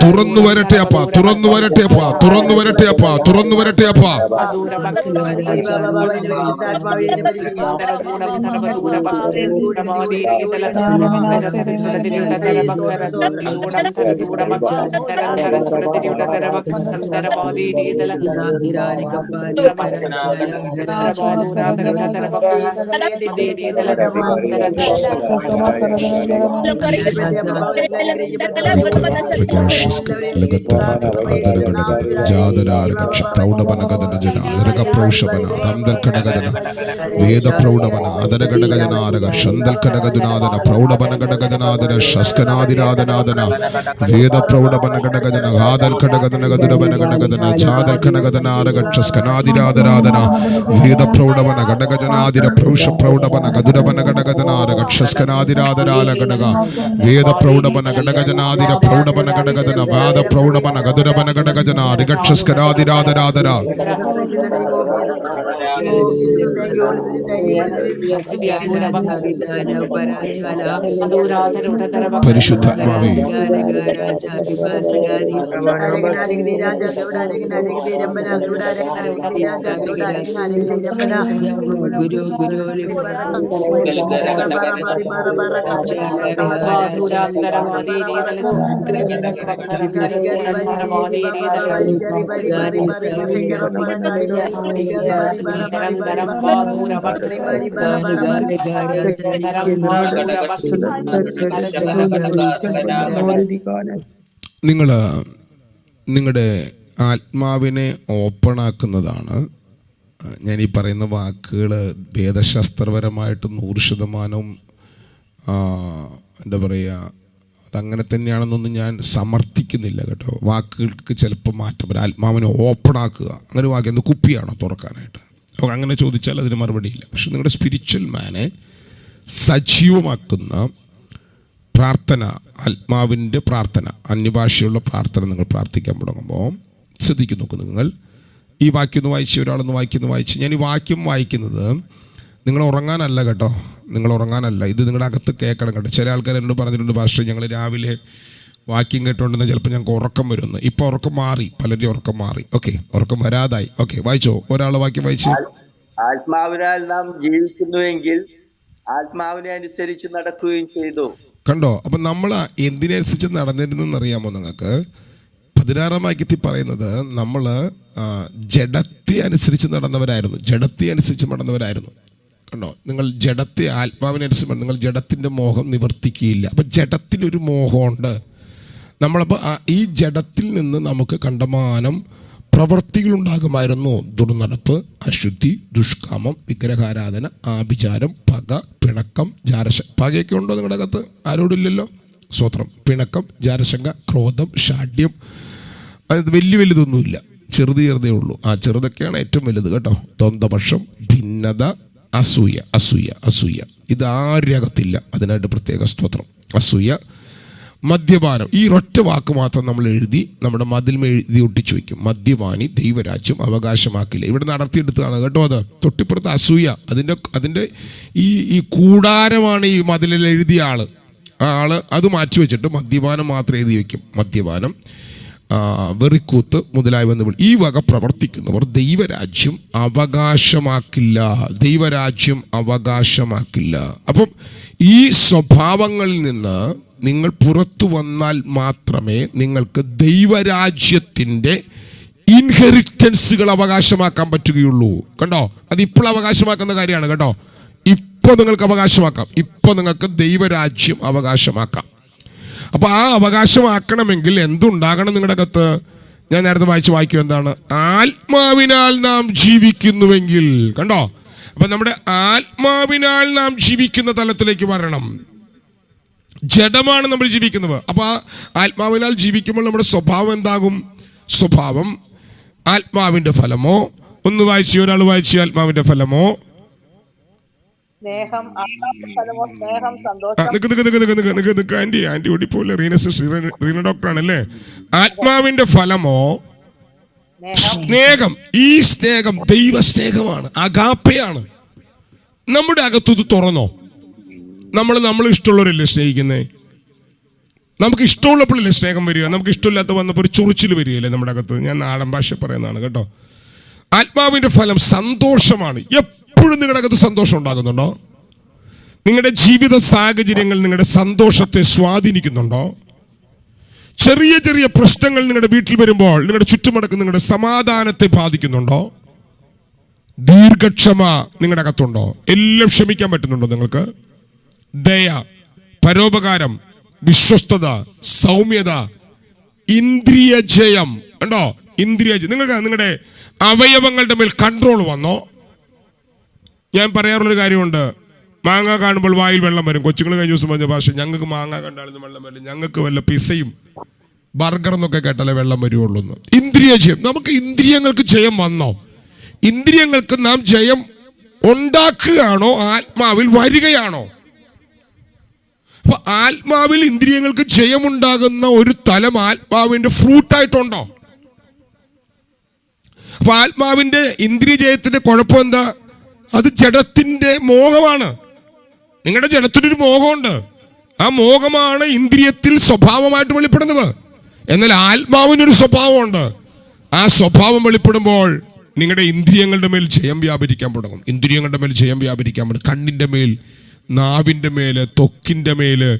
തുറന്നു വരട്ടെ അപ്പ, തുറന്നു വരട്ടെ അപ്പ, തുറന്നു വരട്ടെ അപ്പ, തുറന്നു വരട്ടെ അപ്പ. പരിശുദ്ധാത്മാവേ നിങ്ങളുടെ ആത്മാവിനെ ഓപ്പണാക്കുന്നതാണ് ഞാൻ ഈ പറയുന്ന വാക്കുകൾ. വേദശാസ്ത്രപരമായിട്ട് 100% എന്താ പറയുക, അതങ്ങനെ തന്നെയാണെന്നൊന്നും ഞാൻ സമർത്ഥിക്കുന്നില്ല കേട്ടോ. വാക്കുകൾക്ക് ചിലപ്പോൾ മാറ്റം വരും. ആത്മാവിനെ ഓപ്പണാക്കുക, അങ്ങനെ വാക്ക് എന്ത് കുപ്പിയാണോ തുറക്കാനായിട്ട്? അങ്ങനെ ചോദിച്ചാൽ അതിന് മറുപടിയില്ല. പക്ഷെ നിങ്ങളുടെ സ്പിരിച്വൽ മാനെ സജീവമാക്കുന്ന പ്രാർത്ഥന, ആത്മാവിൻ്റെ പ്രാർത്ഥന, അന്യഭാഷയുള്ള പ്രാർത്ഥന നിങ്ങൾ പ്രാർത്ഥിക്കാൻ തുടങ്ങുമ്പോൾ ശ്രദ്ധിക്കും. നോക്കൂ, നിങ്ങൾ ഈ വാക്യം ഒന്ന് വായിച്ച്, ഒരാളൊന്ന് വായിച്ച്, ഞാൻ ഈ വാക്യം വായിക്കുന്നത് നിങ്ങൾ ഉറങ്ങാനല്ല കേട്ടോ, നിങ്ങൾ ഉറങ്ങാനല്ല, ഇത് നിങ്ങളുടെ അകത്ത് കേൾക്കണം കേട്ടോ. ചില ആൾക്കാർ എന്നോട് പറഞ്ഞിട്ടുണ്ട്, പാസ്റ്റർ ഞങ്ങൾ രാവിലെ വാക്യം കേട്ടോണ്ടെന്ന് ചിലപ്പോൾ ഞങ്ങൾക്ക് ഉറക്കം വരുമെന്ന്. ഇപ്പോൾ ഉറക്കം മാറി, പലരും ഉറക്കം മാറി. ഓക്കെ, ഉറക്കം വരാതായി. ഓക്കെ, വായിച്ചോ, ഒരാൾ വാക്യം വായിച്ചു. ആത്മാവിനാൽ നാം ജീവിക്കുന്നുവെങ്കിൽ ആത്മാവിനെ അനുസരിച്ച് നടക്കുകയും ചെയ്തു. കണ്ടോ? അപ്പം നമ്മൾ എന്തിനനുസരിച്ച് നടന്നിരുന്നെന്ന് അറിയാമോ നിങ്ങൾക്ക്? 16-ാം വാക്യത്തിൽ പറയുന്നത് നമ്മൾ ജഡത്തെ അനുസരിച്ച് നടന്നവരായിരുന്നു. കണ്ടോ? നിങ്ങൾ ജഡത്തെ ആത്മാവിനനുസരിച്ച്, നിങ്ങൾ ജഡത്തിൻ്റെ മോഹം നിവർത്തിക്കുകയില്ല. അപ്പം ജഡത്തിനൊരു മോഹമുണ്ട്. നമ്മളപ്പോൾ ഈ ജഡത്തിൽ നിന്ന് നമുക്ക് കണ്ടമാനം പ്രവൃത്തികളുണ്ടാകുമായിരുന്നു. ദുർനടപ്പ്, അശുദ്ധി, ദുഷ്കാമം, വിഗ്രഹാരാധന, ആഭിചാരം, പക, പിണക്കം, പകയൊക്കെ ഉണ്ടോ നിങ്ങളുടെ അകത്ത്? ആരോടില്ലല്ലോ. സ്വത്രം, പിണക്കം, ജാരശങ്ക, ക്രോധം, ഷാഢ്യം, അത് വലുതൊന്നുമില്ല, ചെറുതേ ഉള്ളൂ. ആ ചെറുതൊക്കെയാണ് ഏറ്റവും വലുത് കേട്ടോ. ദ്വന്ദ്വപക്ഷം, ഭിന്നത, അസൂയ, ഇത് ആരുടെ അകത്തില്ല. അതിനായിട്ട് പ്രത്യേക സ്തോത്രം. അസൂയ, മദ്യപാനം, ഈ ഒറ്റ വാക്ക് മാത്രം നമ്മൾ എഴുതി നമ്മുടെ മതിൽമേൽ എഴുതി ഒട്ടിച്ചു വയ്ക്കും. മദ്യപാനി ദൈവരാജ്യം അവകാശമാക്കില്ല. ഇവിടെ നടത്തിയെടുത്തതാണ് കേട്ടോ. അത് തൊട്ടിപ്പുറത്ത് അസൂയ, അതിൻ്റെ ഈ കൂടാരമാണ് ഈ മതിലിൽ എഴുതിയ ആള് അത് മാറ്റി വെച്ചിട്ട് മദ്യപാനം മാത്രം എഴുതി വയ്ക്കും. മദ്യപാനം, വെറിക്കൂത്ത് മുതലായവ ഈ വക പ്രവർത്തിക്കുന്നവർ ദൈവരാജ്യം അവകാശമാക്കില്ല. അപ്പം ഈ സ്വഭാവങ്ങളിൽ നിന്ന് നിങ്ങൾ പുറത്തു വന്നാൽ മാത്രമേ നിങ്ങൾക്ക് ദൈവരാജ്യത്തിൻ്റെ ഇൻഹെറിറ്റൻസുകൾ അവകാശമാക്കാൻ പറ്റുകയുള്ളൂ. കണ്ടോ? അത് ഇപ്പോൾ അവകാശമാക്കുന്ന കാര്യമാണ് കേട്ടോ. ഇപ്പോൾ നിങ്ങൾക്ക് അവകാശമാക്കാം, ഇപ്പോൾ നിങ്ങൾക്ക് ദൈവരാജ്യം അവകാശമാക്കാം. അപ്പോൾ ആ അവകാശമാക്കണമെങ്കിൽ എന്തുണ്ടാകണം നിങ്ങളുടെ അകത്ത്? ഞാൻ നേരത്തെ വായിക്കും എന്താണ്? ആത്മാവിനാൽ നാം ജീവിക്കുന്നുവെങ്കിൽ. കണ്ടോ? അപ്പം നമ്മുടെ ആത്മാവിനാൽ നാം ജീവിക്കുന്ന തലത്തിലേക്ക് വരണം. ജഡമാണ് നമ്മൾ ജീവിക്കുന്നത്. അപ്പോൾ ആ ആത്മാവിനാൽ ജീവിക്കുമ്പോൾ നമ്മുടെ സ്വഭാവം എന്താകും? സ്വഭാവം ആത്മാവിൻ്റെ ഫലമോ? ഒരാൾ വായിച്ചു ആത്മാവിൻ്റെ ഫലമോ? ആന്റി ഓടിപ്പോലെ റീന ഡോക്ടറാണല്ലേ. ആത്മാവിന്റെ ഫലമോ? സ്നേഹം. ഈ സ്നേഹം ദൈവ സ്നേഹമാണ്, അഗാപ്പയാണ്. നമ്മുടെ അകത്തുത് തുറന്നോ? നമ്മൾ ഇഷ്ടമുള്ളവരല്ലേ സ്നേഹിക്കുന്നേ? നമുക്ക് ഇഷ്ടമുള്ളപ്പോഴല്ലേ സ്നേഹം വരിക? നമുക്ക് ഇഷ്ടമില്ലാത്ത വന്നപ്പോൾ ഒരു ചൊറിച്ചിൽ വരികയല്ലേ നമ്മുടെ അകത്ത്? ഞാൻ നാടൻ ഭാഷ പറയുന്നതാണ് കേട്ടോ. ആത്മാവിന്റെ ഫലം സന്തോഷമാണ്. എപ്പോഴും നിങ്ങളുടെ അകത്ത് സന്തോഷം ഉണ്ടാകുന്നുണ്ടോ? നിങ്ങളുടെ ജീവിത സാഹചര്യങ്ങൾ നിങ്ങളുടെ സന്തോഷത്തെ സ്വാധീനിക്കുന്നുണ്ടോ? ചെറിയ ചെറിയ പ്രശ്നങ്ങൾ നിങ്ങളുടെ വീട്ടിൽ വരുമ്പോൾ നിങ്ങളുടെ ചുറ്റുമടക്കം നിങ്ങളുടെ സമാധാനത്തെ ബാധിക്കുന്നുണ്ടോ? ദീർഘക്ഷമ നിങ്ങളുടെ അകത്തുണ്ടോ? എല്ലാം ക്ഷമിക്കാൻ പറ്റുന്നുണ്ടോ നിങ്ങൾക്ക്? ദയ, പരോപകാരം, വിശ്വസ്തത, സൗമ്യത, ഇന്ദ്രിയ ജയം. കണ്ടോ? നിങ്ങൾക്ക് നിങ്ങളുടെ അവയവങ്ങളുടെ മേൽ കൺട്രോൾ വന്നോ? ഞാൻ പറയാറുള്ളൊരു കാര്യമുണ്ട്, മാങ്ങ കാണുമ്പോൾ വായിൽ വെള്ളം വരും. കൊച്ചുങ്ങൾ കഴിഞ്ഞ ദിവസം പറഞ്ഞ ഭാഷ, ഞങ്ങൾക്ക് മാങ്ങ കണ്ടാലും വെള്ളം വരും, ഞങ്ങൾക്ക് വല്ല പിസയും ബർഗർ എന്നൊക്കെ കേട്ടാലേ വെള്ളം വരുവുള്ളൂ എന്ന്. ഇന്ദ്രിയ ജയം. നമുക്ക് ഇന്ദ്രിയങ്ങൾക്ക് ജയം വന്നോ? ഇന്ദ്രിയങ്ങൾക്ക് നാം ജയം ഉണ്ടാക്കുകയാണോ ആത്മാവിൽ വരികയാണോ? അപ്പൊ ആത്മാവിൽ ഇന്ദ്രിയങ്ങൾക്ക് ജയമുണ്ടാകുന്ന ഒരു തലം ആത്മാവിന്റെ ഫ്രൂട്ടായിട്ടുണ്ടോ? അപ്പൊ ആത്മാവിന്റെ ഇന്ദ്രിയ ജയത്തിന്റെ കുഴപ്പം എന്താ? അത് ജഡത്തിന്റെ മോഹമാണ്. നിങ്ങളുടെ ജഡത്തിനൊരു മോഹമുണ്ട്. ആ മോഹമാണ് ഇന്ദ്രിയത്തിൽ സ്വഭാവമായിട്ട് വെളിപ്പെടുന്നത്. എന്നാൽ ആത്മാവിനൊരു സ്വഭാവമുണ്ട്. ആ സ്വഭാവം വെളിപ്പെടുമ്പോൾ നിങ്ങളുടെ ഇന്ദ്രിയങ്ങളുടെ മേൽ ജയം വ്യാപരിക്കാൻ തുടങ്ങും. ഇന്ദ്രിയങ്ങളുടെ മേൽ ജയം വ്യാപരിക്കാൻ പറ്റും. കണ്ണിൻ്റെ മേൽ, നാവിൻ്റെ മേല്, ത്വക്കിൻ്റെ മേല്,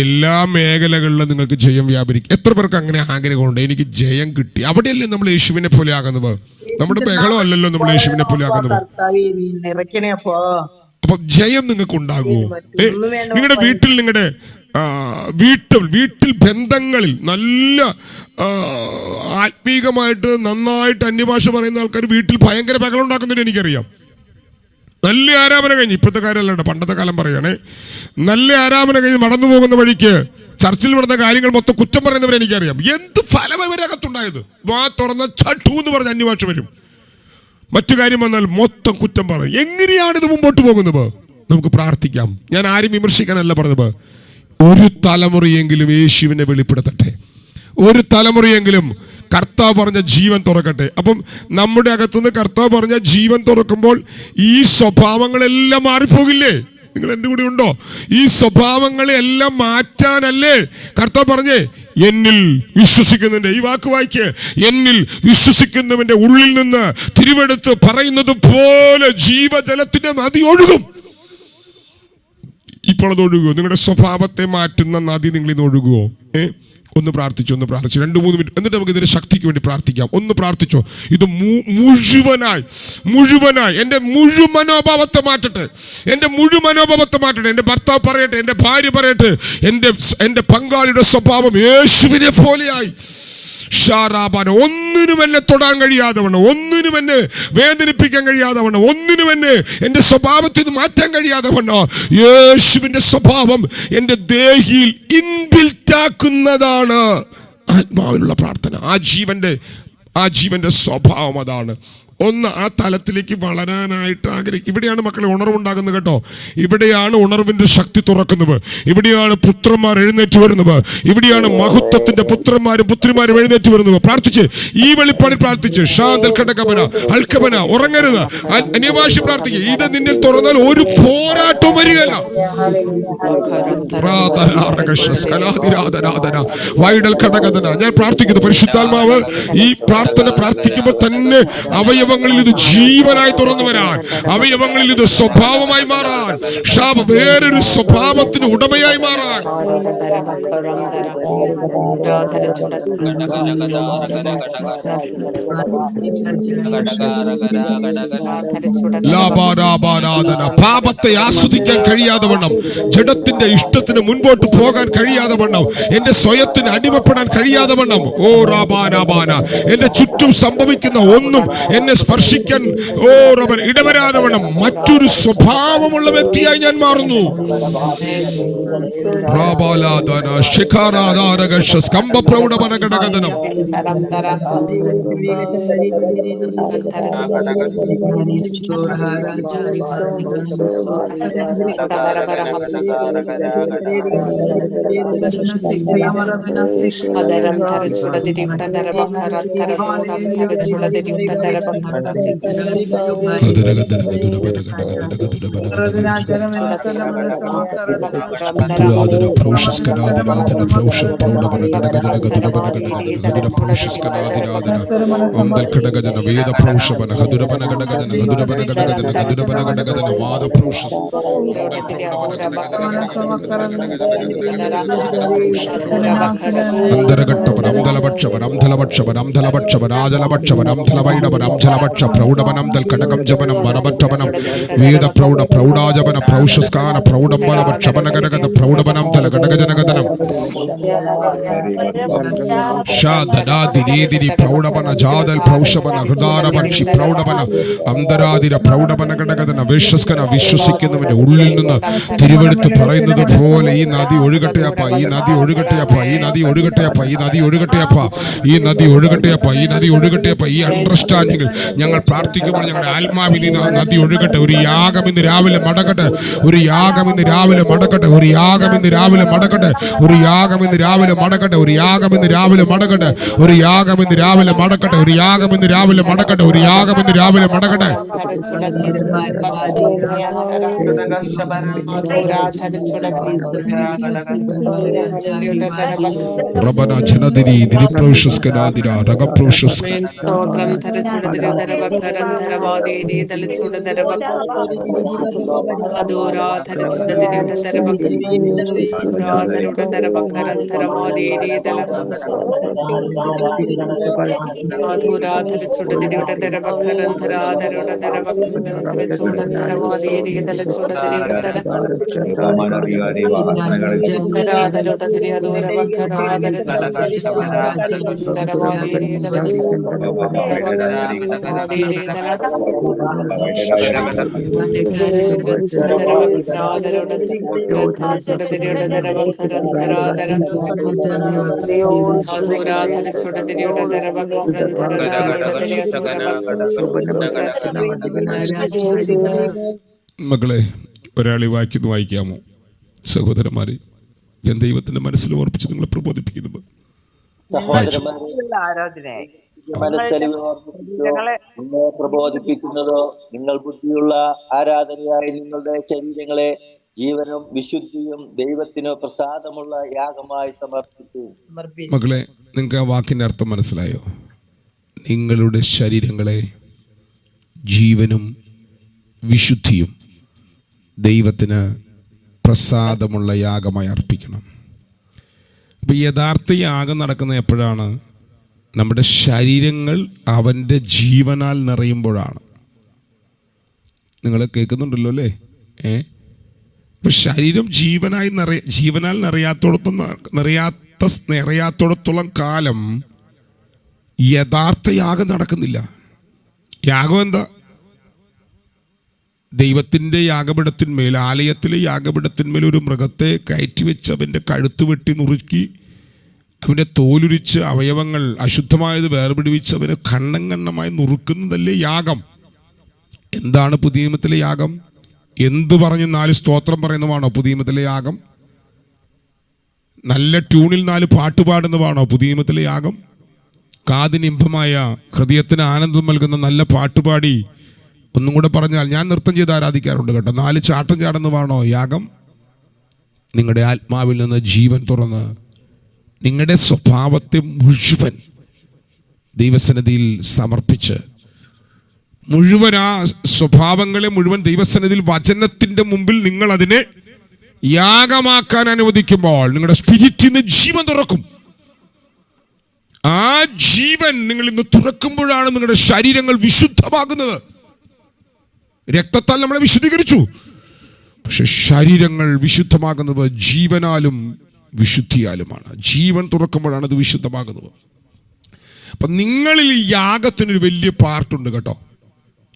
എല്ലാ മേഖലകളിലും നിങ്ങൾക്ക് ജയം വ്യാപരിക്കും. എത്ര പേർക്ക് അങ്ങനെ ആഗ്രഹമുണ്ട്? എനിക്ക് ജയം കിട്ടി. അവിടെയല്ലേ നമ്മൾ യേശുവിനെ പോലെ ആകുന്നത്. നമ്മുടെ ബഹളം അല്ലല്ലോ നമ്മൾ യേശുവിനെ പോലെ ആകുന്നത്. അപ്പൊ ജയം നിങ്ങൾക്ക് ഉണ്ടാകുമോ? നിങ്ങളുടെ വീട്ടിൽ, നിങ്ങളുടെ വീട്ടിൽ ബന്ധങ്ങളിൽ നല്ല ആത്മീകമായിട്ട് നന്നായിട്ട് അന്യഭാഷ പറയുന്ന ആൾക്കാർ വീട്ടിൽ ഭയങ്കര ബഹളം ഉണ്ടാക്കുന്നതിന് എനിക്കറിയാം. നല്ല ആരാധന കഴിഞ്ഞ്, ഇപ്പോഴത്തെ കാര്യമല്ല, പണ്ടത്തെ കാലം പറയുകയാണേ, നല്ല ആരാധന കഴിഞ്ഞ് മടന്നു പോകുന്ന വഴിക്ക് ചർച്ചിൽ നടന്ന കാര്യങ്ങൾ മൊത്തം കുറ്റം പറയുന്നവരെ എനിക്കറിയാം. എന്ത് ഫലം ഇവരകത്തുണ്ടായത്? വാ തുറന്ന ചട്ടു എന്ന് പറഞ്ഞ് അന്യഭാഷ വരും. മറ്റു കാര്യം വന്നാൽ മൊത്തം കുറ്റം പറയും. എങ്ങനെയാണിത് മുമ്പോട്ട് പോകുന്നത്? നമുക്ക് പ്രാർത്ഥിക്കാം. ഞാൻ ആരും വിമർശിക്കാനല്ല പറഞ്ഞത്. ഒരു തലമുറയെങ്കിലും യേശുവിനെ വെളിപ്പെടുത്തട്ടെ. ഒരു തലമുറയെങ്കിലും കർത്താവ് പറഞ്ഞ ജീവൻ തുറക്കട്ടെ. അപ്പം നമ്മുടെ അകത്തുനിന്ന് കർത്താവ് പറഞ്ഞ ജീവൻ തുറക്കുമ്പോൾ ഈ സ്വഭാവങ്ങളെല്ലാം മാറിപ്പോകില്ലേ? നിങ്ങൾ എൻ്റെ കൂടെ ഉണ്ടോ? ഈ സ്വഭാവങ്ങളെ എല്ലാം മാറ്റാനല്ലേ കർത്താവ് പറഞ്ഞേ എന്നിൽ വിശ്വസിക്കുന്നതിന്റെ, ഈ വാക്ക് വായിക്ക്, എന്നിൽ വിശ്വസിക്കുന്നവന്റെ ഉള്ളിൽ നിന്ന് തിരുവെടുത്ത് പറയുന്നത് പോലെ ജീവജലത്തിന്റെ നദി ഒഴുകും. ഇപ്പോൾ അത് ഒഴുകുമോ? നിങ്ങളുടെ സ്വഭാവത്തെ മാറ്റുന്ന നദി നിങ്ങളിൽ നിന്ന് ഒഴുകുമോ? ഒന്ന് പ്രാർത്ഥിച്ചു 2-3 മിനിറ്റ്, എന്നിട്ട് നമുക്ക് ഇതിന്റെ ശക്തിക്ക് വേണ്ടി പ്രാർത്ഥിക്കാം. ഒന്ന് പ്രാർത്ഥിച്ചോ. ഇത് മുഴുവനായി എൻ്റെ മുഴുവൻ മനോഭാവത്തെ മാറ്റട്ടെ. എൻ്റെ ഭർത്താവ് പറയട്ടെ, എൻ്റെ ഭാര്യ പറയട്ടെ, എൻ്റെ പങ്കാളിയുടെ സ്വഭാവം യേശുവിനെ പോലെയായി. ഒന്നിനും എന്നെ തൊടാൻ കഴിയാതെ വണ്ണം, ഒന്നിനും എന്നെ വേദനിപ്പിക്കാൻ കഴിയാതെ വണ്ണം, ഒന്നിനും എന്നെ എൻ്റെ സ്വഭാവത്തിൽ നിന്ന് മാറ്റാൻ കഴിയാതെ വണ്ണം യേശുവിന്റെ സ്വഭാവം എൻ്റെ ദേഹിയിൽ ഇൻബിൽറ്റ് ആക്കുന്നതാണ് ആത്മാവിലുള്ള പ്രാർത്ഥന. ആ ജീവന്റെ സ്വഭാവം അതാണ്. ഒന്ന് ആ തലത്തിലേക്ക് വളരാനായിട്ട് ആഗ്രഹിക്കും. ഇവിടെയാണ് മക്കളെ ഉണർവുണ്ടാകുന്നത് കേട്ടോ. ഇവിടെയാണ് ഉണർവിന്റെ ശക്തി തുറക്കുന്നത്. ഇവിടെയാണ് പുത്രന്മാർ എഴുന്നേറ്റ് വരുന്നത്. ഇവിടെയാണ് മഹത്വത്തിന്റെ പുത്രന്മാരും പുത്രിമാരും എഴുന്നേറ്റ് വരുന്നത്. പ്രാർത്ഥിച്ച് ഈ വെളിപ്പാടിൽ പ്രാർത്ഥിച്ച് ഷാന്തൽ ഘടകപന അൽക്കപന ഉറങ്ങരുത്. അന്യഭാഷ പ്രാർത്ഥിക്കുക. ഇത് നിന്നിൽ തുറന്നാൽ ഒരു പോരാട്ടവും വരികയില്ല. ഞാൻ പ്രാർത്ഥിക്കുന്നു പരിശുദ്ധാത്മാവ് ഈ പ്രാർത്ഥന പ്രാർത്ഥിക്കുമ്പോൾ തന്നെ അവയവങ്ങളിൽ ഇത് ജീവനായി തുറന്നു വരാൻ, അവയവങ്ങളിൽ ഇത് സ്വഭാവമായി മാറാൻ, വേറൊരു സ്വഭാവത്തിന് ഉടമയായി മാറാൻ. പാപത്തെ ആസ്വദിക്കാൻ കഴിയാതെ വണ്ണം, ജഡത്തിന്റെ ഇഷ്ടത്തിന് മുൻപോട്ട് പോകാൻ കഴിയാതെ വണ്ണം, എന്റെ സ്വയത്തിന് അടിമപ്പെടാൻ കഴിയാതെ വണ്ണം, ഓ റാബാന എന്റെ ചുറ്റും സംഭവിക്കുന്ന ഒന്നും എന്നെ സ്പർശിക്കാൻ ഇടവരാതെ വണ്ണം മറ്റൊരു സ്വഭാവമുള്ള വ്യക്തിയായി ഞാൻ മാറുന്നു. വിശ്വസിക്കുന്നവന്റെ ഉള്ളിൽ നിന്ന് തിരുവെടുത്ത് പറയുന്നത് പോലെ ഈ നദി ഒഴുകട്ടെ അപ്പ, ഈ നദി ഒഴുകട്ടെ അപ്പ, ഈ നദി ഒഴുകട്ടെ അപ്പ, ഈ നദി ഒഴുകട്ടെ അപ്പ, ഈ നദി ഒഴുകട്ടെ അപ്പ, ഈ നദി ഒഴുകട്ടെ അപ്പ. ഈ അണ്ടർസ്റ്റാൻഡിങ്ങിൽ ഞങ്ങൾ പ്രാർത്ഥിക്കുമ്പോൾ ഞങ്ങളുടെ ആത്മാവിൽ നിന്ന് ആ നദി ഒഴുകട്ടെ. ഒരു യാഗം ഇന്ന് രാവിലെ മടക്കട്ടെ, ഒരു യാഗം ഇന്ന് രാവിലെ മടക്കട്ടെ, ഒരു യാഗം ഇന്ന് രാവിലെ മടക്കട്ടെ, ഒരു യാഗം ഇന്ന് രാവിലെ മടക്കട്ടെ, ഒരു യാഗം ഇന്ന് രാവിലെ മടക്കട്ടെ, ഒരു യാഗം ഇന്ന് രാവിലെ മടക്കട്ടെ, ഒരു യാഗം ഇന്ന് രാവിലെ മടക്കട്ടെ, ഒരു യാഗം ഇന്ന് രാവിലെ മടക്കട്ടെ. റബന ജനദിരി ദിരിപ്രോഷസ്കനാദിര രഗപ്രോഷസ് സ്തോത്രം ധരചുടദിര ദരവകരന്ധരവാദേനി ദലചുടദരവക അദോരാ ധരചുടദിര ദരവക രാധരുട ദരവകരന്ധരവാദേനി ദല അദോരാ ധരചുടദിര ദരവകരന്ധരാദരുട ദരവകരന്ധരചുടദരവാദേനി ദലചുടദിര ദര രാധരുട ദിരി അദോരവകരാദര മകളെ ഒരാളെ വായിക്കാമോ? സഹോദരന്മാരെ, ഞാൻ ദൈവത്തിന്റെ മനസ്സിൽ ഓർപ്പിച്ച് നിങ്ങളെ പ്രബോധിപ്പിക്കുന്നു. നിങ്ങളെ പ്രബോധിപ്പിക്കുന്നതോ നിങ്ങൾ ബുദ്ധിയുള്ള ആരാധനയായി നിങ്ങളുടെ ശരീരങ്ങളെ ജീവനും വിശുദ്ധിയും ദൈവത്തിനോ പ്രസാദമുള്ള യാഗമായി സമർപ്പിച്ചു. മക്കളെ, നിങ്ങൾക്ക് ആ വാക്കിന്റെ അർത്ഥം മനസ്സിലായോ? നിങ്ങളുടെ ശരീരങ്ങളെ ജീവനും വിശുദ്ധിയും ദൈവത്തിന് പ്രസാദമുള്ള യാഗമായി അർപ്പിക്കണം. അപ്പം യഥാർത്ഥ യാഗം നടക്കുന്നത് എപ്പോഴാണ്? നമ്മുടെ ശരീരങ്ങൾ അവൻ്റെ ജീവനാൽ നിറയുമ്പോഴാണ്. നിങ്ങൾ കേൾക്കുന്നുണ്ടല്ലോ അല്ലേ? അപ്പം ശരീരം ജീവനാൽ നിറയാത്തോടത്തോളം കാലം യഥാർത്ഥ യാഗം നടക്കുന്നില്ല. യാഗം എന്താ? ദൈവത്തിൻ്റെ യാഗപീഠത്തിന്മേൽ, ആലയത്തിലെ യാഗപീഠത്തിന്മേൽ ഒരു മൃഗത്തെ കയറ്റി വെച്ച് അവൻ്റെ കഴുത്ത് വെട്ടി നുറുക്കി അവൻ്റെ തോലുരിച്ച് അവയവങ്ങൾ അശുദ്ധമായത് വേർപിടിവിച്ച് അവനെ ഖണ്ഡമായി നുറുക്കുന്നതല്ലേ യാഗം. എന്താണ് പുതിയ നിയമത്തിലെ യാഗം? എന്തു പറഞ്ഞ് 4 സ്തോത്രം പറയുന്നതാണോ പുതിയ നിയമത്തിലെ യാഗം? നല്ല ട്യൂണിൽ 4 പാട്ട് പാടുന്നതാണോ പുതിയ നിയമത്തിലെ യാഗം? കാതിന് ഇമ്പമായ ഹൃദയത്തിന് ആനന്ദം നൽകുന്ന നല്ല പാട്ടുപാടി, ഒന്നും കൂടെ പറഞ്ഞാൽ ഞാൻ നൃത്തം ചെയ്ത് ആരാധിക്കാറുണ്ട് കേട്ടോ, 4 ചാട്ടം ചാടുന്നതാണോ യാഗം? നിങ്ങളുടെ ആത്മാവിൽ നിന്ന് ജീവൻ തുറന്ന് നിങ്ങളുടെ സ്വഭാവത്തെ മുഴുവൻ ദൈവസന്നിധിയിൽ സമർപ്പിച്ച് മുഴുവൻ ആ സ്വഭാവങ്ങളെ മുഴുവൻ ദൈവസന്നിധിയിൽ വചനത്തിൻ്റെ മുമ്പിൽ നിങ്ങൾ അതിനെ യാഗമാക്കാൻ അനുവദിക്കുമ്പോൾ നിങ്ങളുടെ സ്പിരിറ്റിന് ജീവൻ തുറക്കും. ആ ജീവൻ നിങ്ങൾ ഇന്ന് തുറക്കുമ്പോഴാണ് നിങ്ങളുടെ ശരീരങ്ങൾ വിശുദ്ധമാകുന്നത്. രക്തത്താൽ നമ്മളെ വിശുദ്ധീകരിച്ചു, പക്ഷെ ശരീരങ്ങൾ വിശുദ്ധമാകുന്നത് ജീവനാലും വിശുദ്ധിയാലുമാണ്. ജീവൻ തുറക്കുമ്പോഴാണ് അത് വിശുദ്ധമാകുന്നത്. അപ്പം നിങ്ങളിൽ യാഗത്തിനൊരു വലിയ പാർട്ടുണ്ട് കേട്ടോ.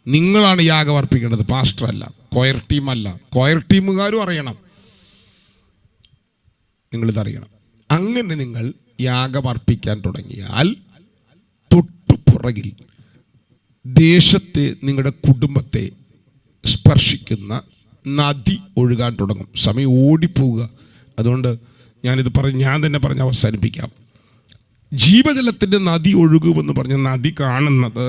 നിങ്ങളാണ് യാഗം അർപ്പിക്കേണ്ടത്, പാസ്റ്റർ അല്ല, കൊയർ ടീമല്ല. കൊയർ ടീമുകാരും അറിയണം, നിങ്ങളിതറിയണം. അങ്ങനെ നിങ്ങൾ യാഗം അർപ്പിക്കാൻ തുടങ്ങിയാൽ തൊട്ടുപുറകിൽ ദേശത്തെ, നിങ്ങളുടെ കുടുംബത്തെ സ്പർശിക്കുന്ന നദി ഒഴുകാൻ തുടങ്ങും. സമയം ഓടിപ്പോവുക. അതുകൊണ്ട് ഞാൻ തന്നെ പറഞ്ഞ് അവസാനിപ്പിക്കാം. ജീവജലത്തിൻ്റെ നദി ഒഴുകുമെന്ന് പറഞ്ഞ നദി കാണുന്നത്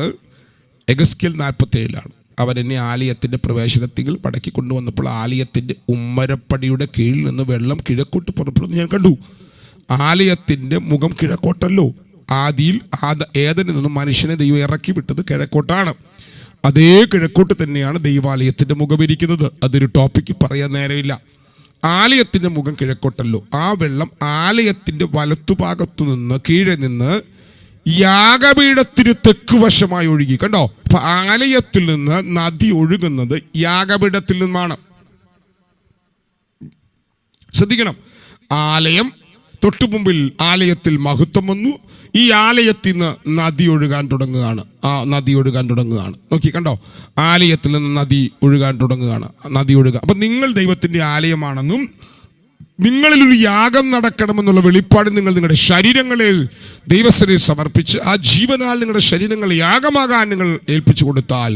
എഗസ്കേൽ 47 അവൻ എന്നെ ആലയത്തിൻ്റെ പ്രവേശനത്തിൽ മടക്കി കൊണ്ടുവന്നപ്പോൾ ആലയത്തിൻ്റെ ഉമ്മരപ്പടിയുടെ കീഴിൽ നിന്ന് വെള്ളം കിഴക്കോട്ട് പുറപ്പെടുന്നത് ഞാൻ കണ്ടു. ആലയത്തിൻ്റെ മുഖം കിഴക്കോട്ടല്ലോ. ആദിയിൽ ഏദനിൽ നിന്നും മനുഷ്യനെ ദൈവം ഇറക്കി വിട്ടത് കിഴക്കോട്ടാണ്. അതേ കിഴക്കോട്ട് തന്നെയാണ് ദൈവാലയത്തിൻ്റെ മുഖം ഇരിക്കുന്നത്. അതൊരു ടോപ്പിക്ക് പറയാൻ നേരമില്ല. ആലയത്തിൻ്റെ മുഖം കിഴക്കോട്ടല്ലോ. ആ വെള്ളം ആലയത്തിൻ്റെ വലത്തുഭാഗത്തു നിന്ന് കീഴെ നിന്ന് യാഗപീഠത്തിന് തെക്കുവശമായി ഒഴുകി. കണ്ടോ? അപ്പൊ ആലയത്തിൽ നിന്ന് നദി ഒഴുകുന്നത് യാഗപീഠത്തിൽ നിന്നാണ്. ശ്രദ്ധിക്കണം. ആലയം തൊട്ടു മുമ്പിൽ ആലയത്തിൽ മഹത്വം വന്നു. ഈ ആലയത്തിൽ നിന്ന് നദി ഒഴുകാൻ തുടങ്ങുകയാണ്. നോക്കി, കണ്ടോ? ആലയത്തിൽ നിന്ന് നദി ഒഴുകാൻ തുടങ്ങുകയാണ്. അപ്പം നിങ്ങൾ ദൈവത്തിൻ്റെ ആലയമാണെന്നും നിങ്ങളിലൊരു യാഗം നടക്കണമെന്നുള്ള വെളിപ്പാട് നിങ്ങൾ നിങ്ങളുടെ ശരീരങ്ങളെ ദൈവസ്ഥനെ സമർപ്പിച്ച് ആ ജീവനാൽ നിങ്ങളുടെ ശരീരങ്ങൾ യാഗമാകാൻ നിങ്ങൾ ഏൽപ്പിച്ചു കൊടുത്താൽ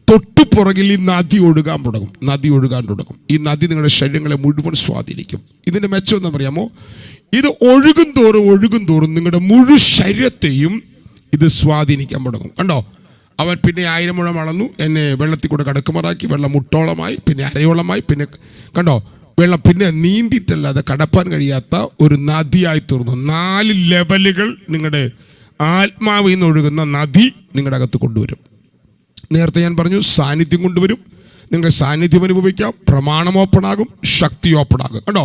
തൊട്ടുപുറകിൽ ഈ നദി ഒഴുകാൻ തുടങ്ങും. ഈ നദി നിങ്ങളുടെ ശരീരങ്ങളെ മുഴുവൻ സ്വാധീനിക്കും. ഇതിൻ്റെ മെച്ചം എന്താ പറയാമോ? ഇത് ഒഴുകും തോറും നിങ്ങളുടെ മുഴു ശരീരത്തെയും ഇത് സ്വാധീനിക്കാൻ തുടങ്ങും. കണ്ടോ? അവൻ പിന്നെ 1000 മുഴം അളന്നു, എന്നെ വെള്ളത്തിൽ കൂടെ കടക്കുമാറാക്കി. വെള്ളം മുട്ടോളമായി, പിന്നെ അരയോളമായി, പിന്നെ കണ്ടോ വെള്ളം പിന്നെ നീന്തിയിട്ടല്ലാതെ കടപ്പാൻ കഴിയാത്ത ഒരു നദിയായി തീർന്നു. 4 ലെവലുകൾ നിങ്ങളുടെ ആത്മാവിൽ നിന്ന് ഒഴുകുന്ന നദി നിങ്ങളുടെ അകത്ത് കൊണ്ടുവരും. നേരത്തെ ഞാൻ പറഞ്ഞു, സാന്നിധ്യം കൊണ്ടുവരും. നിങ്ങളുടെ സാന്നിധ്യം അനുഭവിക്കാം, പ്രമാണം ഓപ്പണാകും, ശക്തി ഓപ്പണാകും. കേട്ടോ?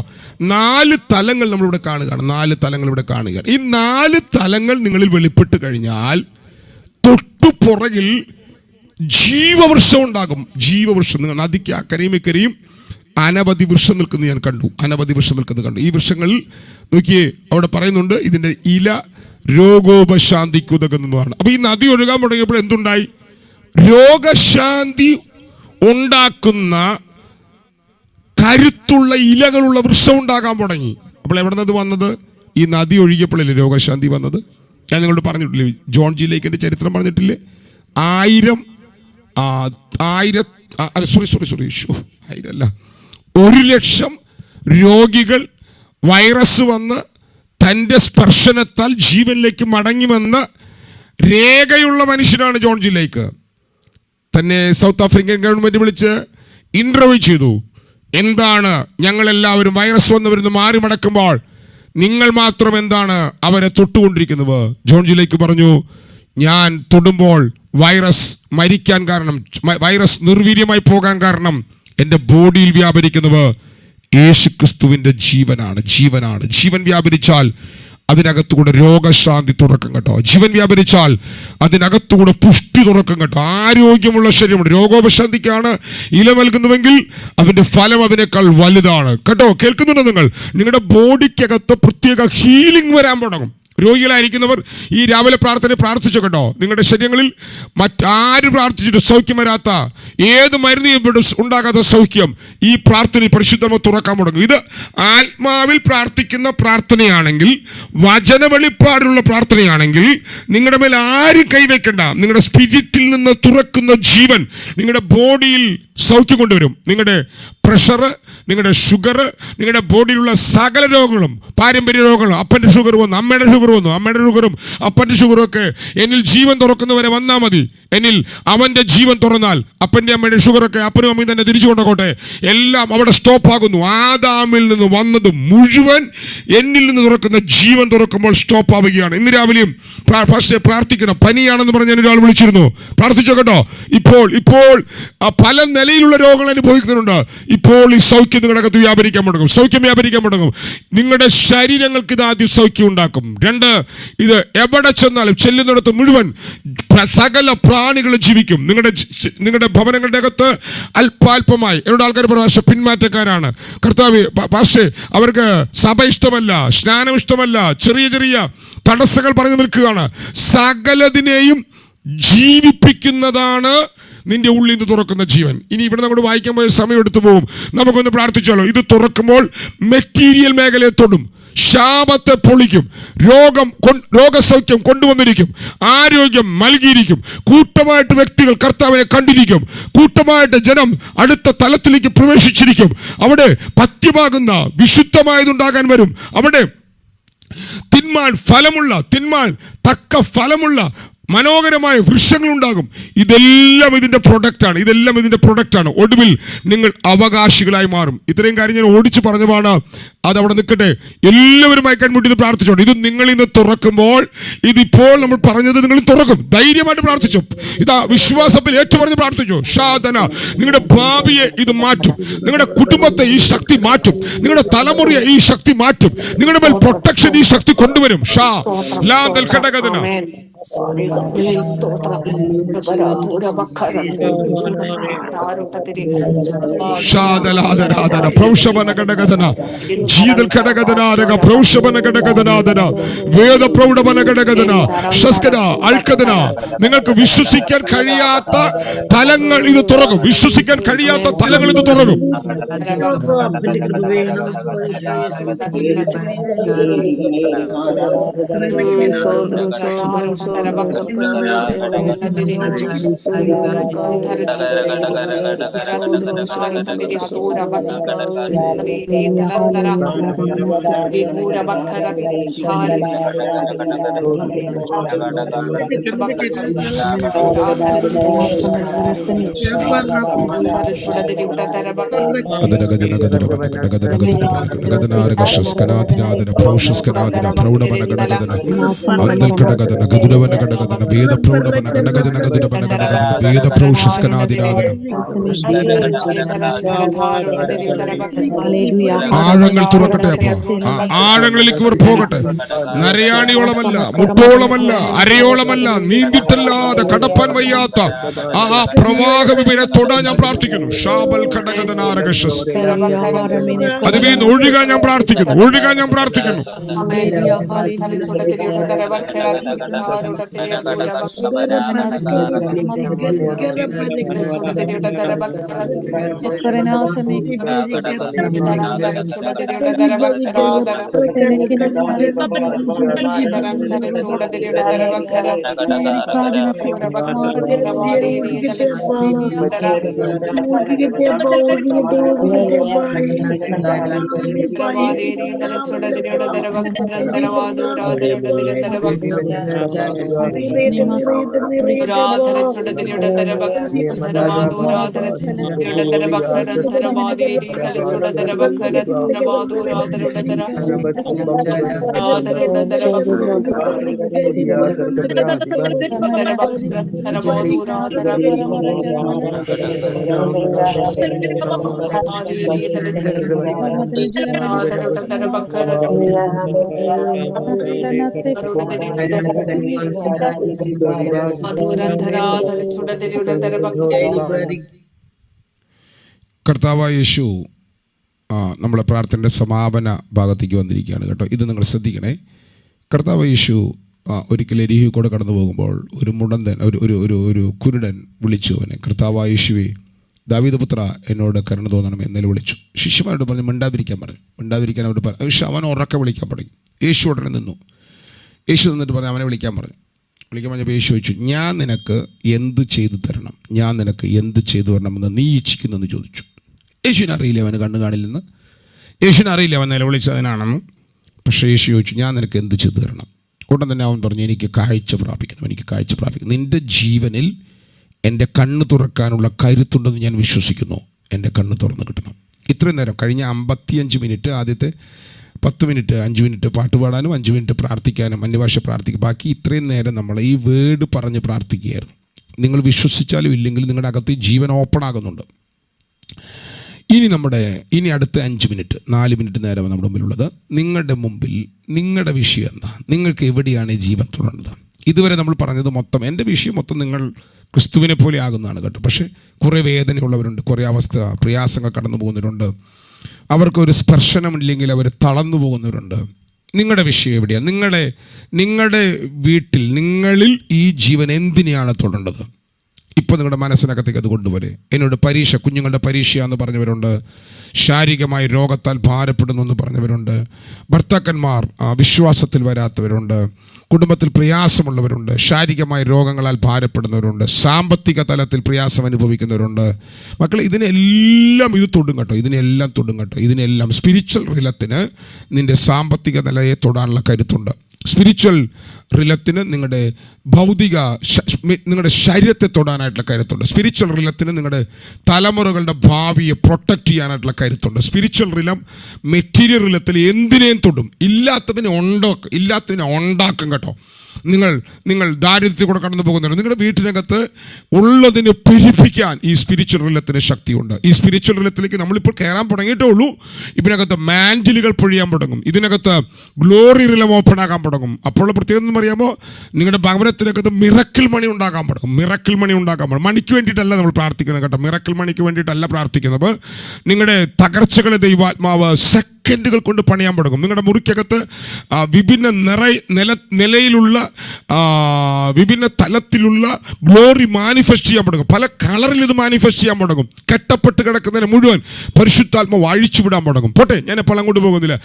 4 തലങ്ങൾ നമ്മളിവിടെ കാണുകയാണ്. 4 തലങ്ങൾ ഇവിടെ കാണുകയാണ്. ഈ 4 തലങ്ങൾ നിങ്ങളിൽ വെളിപ്പെട്ട് കഴിഞ്ഞാൽ തൊട്ടുപുറകിൽ ജീവവൃക്ഷം ഉണ്ടാകും. ജീവവൃക്ഷം, നിങ്ങൾ നദിക്ക് അക്കരയും ഇക്കരയും അനവധി വൃക്ഷം നിൽക്കുന്നത് ഞാൻ കണ്ടു. ഈ വൃക്ഷങ്ങളിൽ നോക്കിയേ, അവിടെ പറയുന്നുണ്ട് ഇതിൻ്റെ ഇല രോഗോപശാന്തിക്ക് ഉതകുന്നതാണ്. അപ്പൊ ഈ നദി ഒഴുകാൻ തുടങ്ങിയപ്പോൾ എന്തുണ്ടായി? രോഗശാന്തി ഉണ്ടാക്കുന്ന കരുത്തുള്ള ഇലകളുള്ള വൃക്ഷം ഉണ്ടാകാൻ തുടങ്ങി. അപ്പോൾ എവിടെ നിന്നത് വന്നത്? ഈ നദി ഒഴുകിയപ്പോഴല്ലേ രോഗശാന്തി വന്നത്. ഞാൻ നിങ്ങളോട് പറഞ്ഞിട്ടില്ലേ, ജോൺ ജി ലേക്കിൻ്റെ ചരിത്രം പറഞ്ഞിട്ടില്ലേ? 1000 അല്ല, സോറി 1000 അല്ല, 1,00,000 രോഗികൾ വൈറസ് വന്ന് തൻ്റെ സ്പർശനത്താൽ ജീവനിലേക്ക് മടങ്ങിവന്ന് രേഖയുള്ള മനുഷ്യനാണ് ജോൺ ജി ലേക്ക്. തന്നെ സൗത്ത് ആഫ്രിക്കൻ ഗവൺമെൻറ് വിളിച്ച് ഇൻ്റർവ്യൂ ചെയ്തു. എന്താണ് ഞങ്ങളെല്ലാവരും വൈറസ് വന്നവരുന്ന് മാറി മടക്കുമ്പോൾ നിങ്ങൾ മാത്രം എന്താണ് അവരെ തൊട്ടുകൊണ്ടിരിക്കുന്നത്? ജോൺ ജി ലേക്ക് പറഞ്ഞു, ഞാൻ തൊടുമ്പോൾ വൈറസ് മരിക്കാൻ കാരണം, വൈറസ് നിർവീര്യമായി പോകാൻ കാരണം എൻ്റെ ബോഡിയിൽ വ്യാപരിക്കുന്നത് യേശുക്രിസ്തുവിൻ്റെ ജീവനാണ്. ജീവൻ വ്യാപരിച്ചാൽ അതിനകത്തുകൂടെ രോഗശാന്തി തുറക്കും കേട്ടോ. ജീവൻ വ്യാപരിച്ചാൽ അതിനകത്തുകൂടെ പുഷ്ടി തുറക്കും കേട്ടോ. ആരോഗ്യമുള്ള ശരീരമുണ്ട്. രോഗോപശാന്തിക്കാണ് ഇല നൽകുന്നുവെങ്കിൽ അതിൻ്റെ ഫലം അതിനേക്കാൾ വലുതാണ് കേട്ടോ. കേൾക്കുന്നുണ്ടോ നിങ്ങൾ? നിങ്ങളുടെ ബോഡിക്കകത്ത് പ്രത്യേക ഹീലിംഗ് വരാൻ തുടങ്ങും. രോഗികളായിരിക്കുന്നവർ ഈ രാവിലെ പ്രാർത്ഥിച്ചു കേട്ടോ. നിങ്ങളുടെ ശരീരങ്ങളിൽ മറ്റാരും പ്രാർത്ഥിച്ചിട്ട് സൗഖ്യം വരാത്ത, ഏത് മരുന്ന് ഉണ്ടാകാത്ത സൗഖ്യം ഈ പ്രാർത്ഥനയിൽ പരിശുദ്ധമ തുറക്കാൻ തുടങ്ങും. ഇത് ആത്മാവിൽ പ്രാർത്ഥിക്കുന്ന പ്രാർത്ഥനയാണെങ്കിൽ, വചന വെളിപ്പാടുള്ള പ്രാർത്ഥനയാണെങ്കിൽ നിങ്ങളുടെ മേൽ ആരും കൈവയ്ക്കണ്ട. നിങ്ങളുടെ സ്പിരിറ്റിൽ നിന്ന് തുറക്കുന്ന ജീവൻ നിങ്ങളുടെ ബോഡിയിൽ സൗഖ്യം കൊണ്ടുവരും. നിങ്ങളുടെ പ്രഷർ, നിങ്ങളുടെ ഷുഗർ, നിങ്ങളുടെ ബോഡിയിലുള്ള സകല രോഗങ്ങളും, പാരമ്പര്യ രോഗങ്ങളും, അപ്പൻ്റെ ഷുഗർ വന്നു, അമ്മയുടെ ഷുഗർ വന്നു, അമ്മയുടെ ഷുഗറും അപ്പൻ്റെ ഷുഗറും ഒക്കെ എന്നിൽ ജീവൻ തുറക്കുന്നവരെ വന്നാൽ മതി. എന്നിൽ അവൻ്റെ ജീവൻ തുറന്നാൽ അപ്പൻ്റെ അമ്മയുടെ ഷുഗറൊക്കെ അപ്പനും അമ്മയും തന്നെ തിരിച്ചു കൊണ്ടോട്ടെ. എല്ലാം അവിടെ സ്റ്റോപ്പാകുന്നു. ആദാമിൽ നിന്ന് വന്നത് മുഴുവൻ എന്നിൽ നിന്ന് തുറക്കുന്ന ജീവൻ തുറക്കുമ്പോൾ സ്റ്റോപ്പ് ആവുകയാണ്. ഇന്ന് രാവിലെയും പ്രാർത്ഥിക്കണം. പനിയാണെന്ന് പറഞ്ഞ് ഒരാൾ വിളിച്ചിരുന്നു. പ്രാർത്ഥിച്ചോ കേട്ടോ. ഇപ്പോൾ പല നിലയിലുള്ള രോഗങ്ങൾ അനുഭവിക്കുന്നുണ്ട്. ഇപ്പോൾ ഈ സൗഖ്യം നിങ്ങളുടെ അകത്ത് വ്യാപരിക്കാൻ തുടങ്ങും. സൗഖ്യം വ്യാപരിക്കാൻ തുടങ്ങും. നിങ്ങളുടെ ശരീരങ്ങൾക്ക് ഇത് ആദ്യം സൗഖ്യം ഉണ്ടാക്കും. 2, ഇത് എവിടെ ചെന്നാലും ചെല്ലുന്നിടത്ത് മുഴുവൻ സകല പ്രാണികളും ജീവിക്കും. നിങ്ങളുടെ ഭവനങ്ങളുടെ അകത്ത് അല്പാൽപമായി എന്നോട് ആൾക്കാർ പ്രാവശ്യം പിന്മാറ്റക്കാരാണ്. കർത്താവ് പാസ്റ്റേ, അവർക്ക് സഭ ഇഷ്ടമല്ല, സ്നാനം ഇഷ്ടമല്ല, ചെറിയ തടസ്സങ്ങൾ പറഞ്ഞു നിൽക്കുകയാണ്. സകലതിനെയും ജീവിപ്പിക്കുന്നതാണ് നിന്റെ ഉള്ളിൽ നിന്ന് തുറക്കുന്ന ജീവൻ. ഇനി ഇവിടെ നമ്മൾ വായിക്കാൻ പോയ സമയം എടുത്തു പോകും. നമുക്കൊന്ന് പ്രാർത്ഥിച്ചാലോ? ഇത് തുറക്കുമ്പോൾ മെറ്റീരിയൽ മേഖലയെ തൊടും, ശാപത്തെ പൊളിക്കും, രോഗസൗഖ്യം കൊണ്ടുവന്നിരിക്കും, ആരോഗ്യം നൽകിയിരിക്കും. കൂട്ടമായിട്ട് വ്യക്തികൾ കർത്താവിനെ കണ്ടിരിക്കും. കൂട്ടമായിട്ട് ജനം അടുത്ത തലത്തിലേക്ക് പ്രവേശിച്ചിരിക്കും. അവിടെ പത്യമാകുന്ന വിശുദ്ധമായതുണ്ടാകാൻ വരും. അവിടെ തിന്മാൻ തക്ക ഫലമുള്ള മനോഹരമായ വൃക്ഷങ്ങളുണ്ടാകും. ഇതെല്ലാം ഇതിൻ്റെ പ്രൊഡക്റ്റാണ്. ഒടുവിൽ നിങ്ങൾ അവകാശികളായി മാറും. ഇത്രയും കാര്യം ഞാൻ ഓടിച്ചു പറഞ്ഞതാണ്. അതവിടെ നിൽക്കട്ടെ. എല്ലാവരുമായി കൺമുട്ടി പ്രാർത്ഥിച്ചോണ്ട്. ഇത് നിങ്ങൾ ഇന്ന് തുറക്കുമ്പോൾ, ഇതിപ്പോൾ നമ്മൾ പറഞ്ഞത് നിങ്ങൾ തുറക്കും. ധൈര്യമായിട്ട് പ്രാർത്ഥിച്ചു. ഇതാ വിശ്വാസത്തിൽ ഏറ്റുപറഞ്ഞ് പ്രാർത്ഥിച്ചു. ഷാദന, നിങ്ങളുടെ ഭാവിയെ ഇത് മാറ്റും. നിങ്ങളുടെ കുടുംബത്തെ ഈ ശക്തി മാറ്റും. നിങ്ങളുടെ തലമുറയെ ഈ ശക്തി മാറ്റും. നിങ്ങളുടെ മേൽ പ്രൊട്ടക്ഷൻ ഈ ശക്തി കൊണ്ടുവരും. ഷാ ലാ ഘടകന നിങ്ങൾക്ക് വിശ്വസിക്കാൻ കഴിയാത്ത തലങ്ങൾ ഇത് തുറക്കും. വിശ്വസിക്കാൻ കഴിയാത്ത തലങ്ങൾ ഇത് തുറക്കും. ആഴങ്ങൾ തുറക്കട്ടെ. ആഴങ്ങളിലേക്ക് ഇവർ പോകട്ടെ. നരയാണിയോളമല്ല, മുട്ടോളമല്ല, അരയോളമല്ല, നീന്തിട്ടല്ലാതെ കടപ്പാൻ വയ്യാത്ത ആ പ്രവാഹം ഇവരെ തൊടാൻ ഞാൻ പ്രാർത്ഥിക്കുന്നു. ഷാബൽ ഘടകനാരകശസ് അതിൽ ഒഴുകാൻ ഞാൻ പ്രാർത്ഥിക്കുന്നു. കർത്താവായ യേശു നമ്മളെ പ്രാർത്ഥനയുടെ സമാപന ഭാഗത്തേക്ക് വന്നിരിക്കുകയാണ് കേട്ടോ. ഇത് നിങ്ങൾ ശ്രദ്ധിക്കണേ. കർത്താവായ യേശു ഒരിക്കൽ എരിഹു കൂടെ കടന്നു പോകുമ്പോൾ ഒരു മുടന്തൻ ഒരു കുരുടൻ വിളിച്ചു അവനെ, കർത്താവായ യേശുവേ ദാവീദ് പുത്ര എന്നോട് കരുണ തോന്നണം എന്നതിൽ വിളിച്ചു. ശിഷ്യന്മാരോട് പറഞ്ഞു മിണ്ടാതിരിക്കാൻ പറഞ്ഞു. മിണ്ടാതിരിക്കാൻ അവരോട് പറഞ്ഞു. പക്ഷെ അവൻ ഉറക്കെ വിളിക്കാൻ തുടങ്ങി. യേശു ഉടനെ നിന്നു. യേശു നിന്നിട്ട് പറഞ്ഞു അവനെ വിളിക്കാൻ പറഞ്ഞു. വിളിക്കാൻ പറഞ്ഞപ്പോൾ യേശു ചോദിച്ചു, ഞാൻ നിനക്ക് എന്ത് ചെയ്തു തരണം? ഞാൻ നിനക്ക് എന്ത് ചെയ്തു തരണമെന്ന് നീ ഇച്ഛിക്കുന്നെന്ന് ചോദിച്ചു. യേശുവിനെ അറിയില്ല അവന് കണ്ണു കാണില്ലെന്ന്. യേശുവിനെ അറിയില്ല അവൻ നിലവിളിച്ചതിനാണെന്ന്. പക്ഷേ യേശു ചോദിച്ചു, ഞാൻ നിനക്ക് എന്ത് ചെയ്തു തരണം? ഉടൻ തന്നെ അവൻ പറഞ്ഞു, എനിക്ക് കാഴ്ച പ്രാപിക്കണം, എനിക്ക് കാഴ്ച പ്രാപിക്കണം. നിൻ്റെ ജീവനിൽ എൻ്റെ കണ്ണ് തുറക്കാനുള്ള കരുത്തുണ്ടെന്ന് ഞാൻ വിശ്വസിക്കുന്നു. എൻ്റെ കണ്ണ് തുറന്ന് കിട്ടണം. ഇത്രയും നേരം കഴിഞ്ഞ 55 മിനിറ്റ്, ആദ്യത്തെ 10 മിനിറ്റ് 5 മിനിറ്റ് പാട്ട് പാടാനും 5 മിനിറ്റ് പ്രാർത്ഥിക്കാനും അന്യഭാഷ പ്രാർത്ഥിക്കും. ബാക്കി ഇത്രയും നേരം നമ്മൾ ഈ വേർഡ് പറഞ്ഞ് പ്രാർത്ഥിക്കുകയായിരുന്നു. നിങ്ങൾ വിശ്വസിച്ചാലും ഇല്ലെങ്കിലും നിങ്ങളുടെ അകത്ത് ജീവൻ ഓപ്പൺ ആകുന്നുണ്ട്. ഇനി അടുത്ത 5 മിനിറ്റ് 4 മിനിറ്റ് നേരമാണ് നമ്മുടെ മുമ്പിലുള്ളത്. നിങ്ങളുടെ മുമ്പിൽ നിങ്ങളുടെ വിഷയം എന്താ? നിങ്ങൾക്ക് എവിടെയാണ് ഈ ജീവൻ തുടരുന്നത്? ഇതുവരെ നമ്മൾ പറഞ്ഞത് മൊത്തം എൻ്റെ വിഷയം മൊത്തം നിങ്ങൾ ക്രിസ്തുവിനെ പോലെ ആകുന്നതാണ് കേട്ടോ. പക്ഷേ കുറേ വേദനയുള്ളവരുണ്ട്, കുറേ പ്രയാസങ്ങൾ കടന്നു പോകുന്നവരുണ്ട്, അവർക്കൊരു സ്പർശനമില്ലെങ്കിൽ അവർ തളർന്നു പോകുന്നവരുണ്ട്. നിങ്ങളുടെ വിഷയം എവിടെയാണ്? നിങ്ങളുടെ വീട്ടിൽ നിങ്ങളിൽ ഈ ജീവൻ എന്തിനെയാണ് തൊടേണ്ടത്? ഇപ്പോൾ നിങ്ങളുടെ മനസ്സിനകത്തേക്ക് അത് കൊണ്ടുവരെ. എന്നോട് കുഞ്ഞുങ്ങളുടെ പരീക്ഷയാന്ന് പറഞ്ഞവരുണ്ട്, ശാരീരികമായ രോഗത്താൽ ഭാരപ്പെടുന്നു എന്ന് പറഞ്ഞവരുണ്ട്, ഭർത്താക്കന്മാർ വിശ്വാസത്തിൽ വരാത്തവരുണ്ട്, കുടുംബത്തിൽ പ്രയാസമുള്ളവരുണ്ട്, ശാരീരികമായ രോഗങ്ങളാൽ ഭാരപ്പെടുന്നവരുണ്ട്, സാമ്പത്തിക തലത്തിൽ പ്രയാസം അനുഭവിക്കുന്നവരുണ്ട്. മക്കളെ ഇതിനെല്ലാം ഇത് തൊടും കേട്ടോ. ഇതിനെല്ലാം സ്പിരിച്വൽ റിലത്തിന് നിൻ്റെ സാമ്പത്തിക നിലയെ തൊടാനുള്ള കരുത്തുണ്ട്. സ്പിരിച്വൽ റിലത്തിന് നിങ്ങളുടെ നിങ്ങളുടെ ശരീരത്തെ തൊടാനായിട്ടുള്ള കരുത്തുണ്ട്. സ്പിരിച്വൽ റിലത്തിന് നിങ്ങളുടെ തലമുറകളുടെ ഭാവിയെ പ്രൊട്ടക്റ്റ് ചെയ്യാനായിട്ടുള്ള കരുത്തുണ്ട്. സ്പിരിച്വൽ റിലം മെറ്റീരിയൽ റിലത്തിൽ എന്തിനേയും തൊടും, ഇല്ലാത്തതിനെ ഉണ്ടാക്കും കേട്ടോ. നിങ്ങൾ ദാരിദ്ര്യത്തിൽ കൂടെ കടന്നു പോകുന്നുണ്ട്. നിങ്ങളുടെ വീട്ടിനകത്ത് ഉള്ളതിനെ പെരുപ്പിക്കാൻ ഈ സ്പിരിച്വൽ റിലത്തിന് ശക്തിയുണ്ട്. ഈ സ്പിരിച്വൽ റിലത്തിലേക്ക് നമ്മളിപ്പോൾ കയറാൻ തുടങ്ങിയിട്ടേ ഉള്ളൂ. ഇതിനകത്ത് മാൻഡിലുകൾ പൊഴിയാൻ തുടങ്ങും. ഇതിനകത്ത് ഗ്ലോറി റിലം ഓപ്പൺ ആകാൻ തുടങ്ങും. അപ്പോൾ പ്രത്യേകം എന്ന് പറയുമ്പോൾ നിങ്ങളുടെ ഭവനത്തിനകത്ത് മിറക്കിൾ മണി ഉണ്ടാകാൻ തുടങ്ങും. മണിക്ക് വേണ്ടിയിട്ടല്ല നമ്മൾ പ്രാർത്ഥിക്കുന്നത് കേട്ടോ. മിറക്കിൾ മണിക്ക് വേണ്ടിയിട്ടല്ല പ്രാർത്ഥിക്കുന്നത്. നിങ്ങളുടെ തകർച്ചകളെ ദൈവാത്മാവ് സെക്കൻഡുകൾ കൊണ്ട് പണിയാൻ തുടങ്ങും. നിങ്ങളുടെ മുറിക്കകത്ത് വിഭിന്ന തലത്തിലുള്ള ഗ്ലോറി മാനിഫെസ്റ്റ് ചെയ്യാൻ തുടങ്ങും. പല കളറിൽ ഇത് മാനിഫെസ്റ്റ് ചെയ്യാൻ തുടങ്ങും. കെട്ടപ്പെട്ട് കിടക്കുന്നതിന് മുഴുവൻ പരിശുദ്ധാത്മാവ് അഴിച്ചു വിടാൻ തുടങ്ങും. പോട്ടെ, ഞാനിപ്പോൾ അങ്ങോട്ട് പോകുന്നില്ല.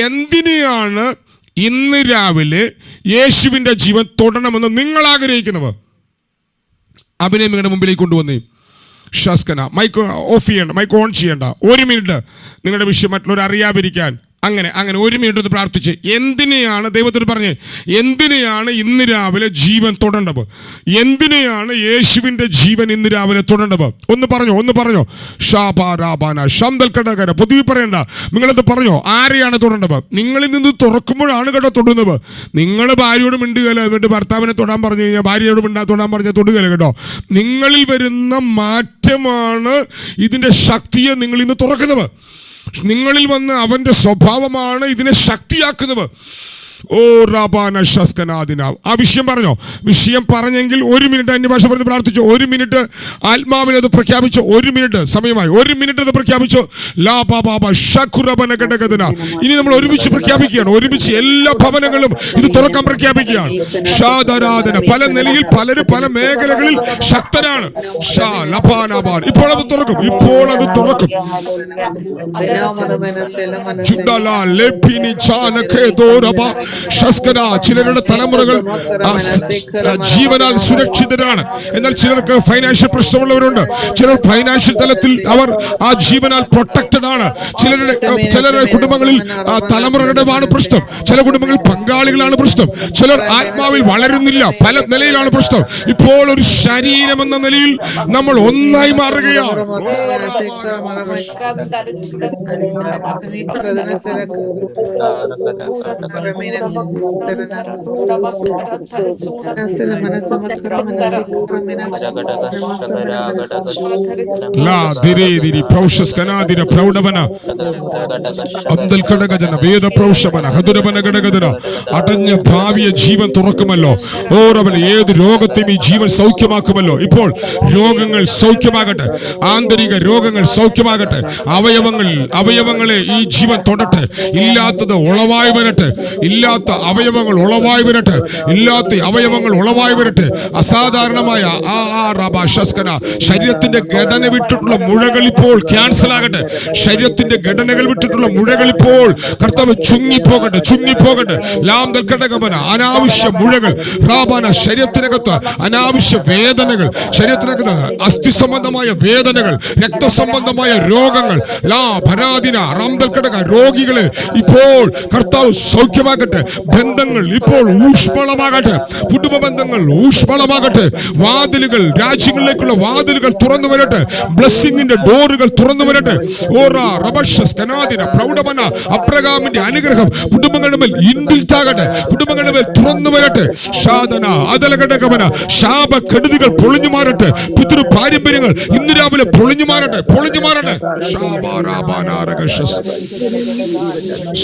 എന്തിനെയാണ് ഇന്ന് രാവിലെ യേശുവിൻ്റെ ജീവൻ തൊടണമെന്ന് നിങ്ങൾ ആഗ്രഹിക്കുന്നവർ അവനെ നിങ്ങളുടെ മുമ്പിലേക്ക് കൊണ്ടുവന്നേ. ഷാസ്കന മൈക്ക് ഓഫ് ചെയ്യണ്ട, മൈക്ക് ഓൺ ചെയ്യണ്ട. 1 മിനിറ്റ് നിങ്ങളുടെ വിഷയം മറ്റുള്ളവർ അറിയാതിരിക്കാൻ അങ്ങനെ 1 മിനിറ്റ് ഒന്ന് പ്രാർത്ഥിച്ച് എന്തിനെയാണ് ദൈവത്തോട് പറഞ്ഞ് എന്തിനെയാണ് ഇന്ന് രാവിലെ ജീവൻ തൊടേണ്ടത്? എന്തിനെയാണ് യേശുവിൻ്റെ ജീവൻ ഇന്ന് രാവിലെ തൊടേണ്ടത്? ഒന്ന് പറഞ്ഞോ. ഷാബാരാബാന ശംദൽ കടകര പൊതുവെ പറയണ്ട, നിങ്ങളത് പറഞ്ഞോ. ആരെയാണ് തൊടേണ്ടത്? നിങ്ങളിൽ നിന്ന് തുറക്കുമ്പോഴാണ് കേട്ടോ തൊടുന്നത്. നിങ്ങൾ ഭാര്യയോട് മിണ്ടുകയല്ല, എന്നിട്ട് ഭർത്താവിനെ തൊടാൻ പറഞ്ഞു കഴിഞ്ഞാൽ ഭാര്യയോട് തൊടാൻ പറഞ്ഞാൽ തൊടുകയല്ല കേട്ടോ. നിങ്ങളിൽ വരുന്ന മാറ്റമാണ് ഇതിൻ്റെ ശക്തിയെ നിങ്ങൾ ഇന്ന് തുറക്കുന്നത്. നിങ്ങളിൽ വന്ന് അവൻ്റെ സ്വഭാവമാണ് ഇതിനെ ശക്തിയാക്കുന്നത്. ഓ റാബാന ഷസ്കനാദിന. ആ വിഷയം പറഞ്ഞോ? വിഷയം പറഞ്ഞെങ്കിൽ 1 മിനിറ്റ് അന്യഭാഷ പറഞ്ഞ് പ്രാർത്ഥിച്ചു. 1 മിനിറ്റ് ആത്മാവിനെ അത് പ്രഖ്യാപിച്ചു. 1 മിനിറ്റ് സമയമായി. 1 മിനിറ്റ് അത് പ്രഖ്യാപിച്ചു. ഇനി നമ്മൾ ഒരുമിച്ച് പ്രഖ്യാപിക്കുകയാണ്. ഒരുമിച്ച് എല്ലാ ഭവനങ്ങളും ഇത് തുറക്കാൻ പ്രഖ്യാപിക്കുകയാണ്. ഷാദാരാധന പല നിലയിൽ പലരും പല മേഖലകളിൽ ശക്തരാണ്. ഇപ്പോൾ അത് തുറക്കും. ഇപ്പോൾ അത് തുറക്കും. ചിലരുടെ തലമുറകൾ ജീവനാൽ സുരക്ഷിതരാണ്. എന്നാൽ ചിലർക്ക് ഫൈനാൻഷ്യൽ പ്രശ്നമുള്ളവരുണ്ട്. ചിലർ ഫൈനാൻഷ്യൽ തലത്തിൽ അവർ ആ ജീവനാൽ പ്രൊട്ടക്റ്റഡ് ആണ്. ചിലരുടെ കുടുംബങ്ങളിൽ തലമുറകളുടെയാണ് പ്രശ്നം. ചില കുടുംബങ്ങളിൽ പങ്കാളികളാണ് പ്രശ്നം. ചിലർ ആത്മാവിൽ വളരുന്നില്ല. പല നിലയിലാണ് പ്രശ്നം. ഇപ്പോൾ ഒരു ശരീരം എന്ന നിലയിൽ നമ്മൾ ഒന്നായി മാറുകയാണ്. അടഞ്ഞ ഭാവിയെ ജീവൻ തുറക്കുമല്ലോ. ഏത് രോഗത്തെയും ഈ ജീവൻ സൗഖ്യമാക്കുമല്ലോ. ഇപ്പോൾ രോഗങ്ങൾ സൗഖ്യമാകട്ടെ. ആന്തരിക രോഗങ്ങൾ സൗഖ്യമാകട്ടെ. അവയവങ്ങളെ ഈ ജീവൻ തൊടട്ടെ. ഇല്ലാത്തത് ഉളവായി വരട്ടെ. ഇല്ലാത്ത അവയവങ്ങൾ ഉളവായി വരട്ടെ. ഇല്ലാത്ത അവയവങ്ങൾ ഉളവായി വരട്ടെ. അസാധാരണമായ ശരീരത്തിന്റെ ഘടന വിട്ടിട്ടുള്ള മുഴകൾ ഇപ്പോൾ ക്യാൻസൽ ആകട്ടെ. ശരീരത്തിന്റെ ഘടനകൾ വിട്ടിട്ടുള്ള മുഴകൾ ഇപ്പോൾ കർത്താവ് ചുങ്ങിപ്പോകട്ടെ. അനാവശ്യ മുഴകൾ റാബാന ശരീരത്തിനകത്ത് അനാവശ്യ വേദനകൾ, ശരീരത്തിനകത്ത് അസ്ഥി സംബന്ധമായ വേദനകൾ, രക്തസംബന്ധമായ രോഗങ്ങൾ, രോഗികളെ ഇപ്പോൾ കർത്താവ് സൗഖ്യമാകട്ടെ. ബന്ധങ്ങൾ ഇപ്പോൾ ഊഷ്മളമാകട്ടെ. കുടുംബ ബന്ധങ്ങൾ ഊഷ്മളമാകട്ടെ. വാതിലുകൾ, രാജ്യങ്ങളിലേക്കുള്ള വാതിലുകൾ തുറന്നു വരട്ടെ. ബ്ലെസ്സിങ്ങിന്റെ ഡോറുകൾ തുറന്നു വരട്ടെ. അബ്രഹാമിന്റെ അനുഗ്രഹം കുടുംബങ്ങളുടെ മേൽ ഇൻബിൽറ്റ് ആകട്ടെ. കുടുംബങ്ങളുടെ മേൽ തുറന്നു വരട്ടെ. ശാപക്കെടുതികൾ പൊളിഞ്ഞു മാറട്ടെ. പിതൃ പാരമ്പര്യങ്ങൾ ഇന്ന് രാവിലെ പൊളിഞ്ഞു മാറട്ടെ.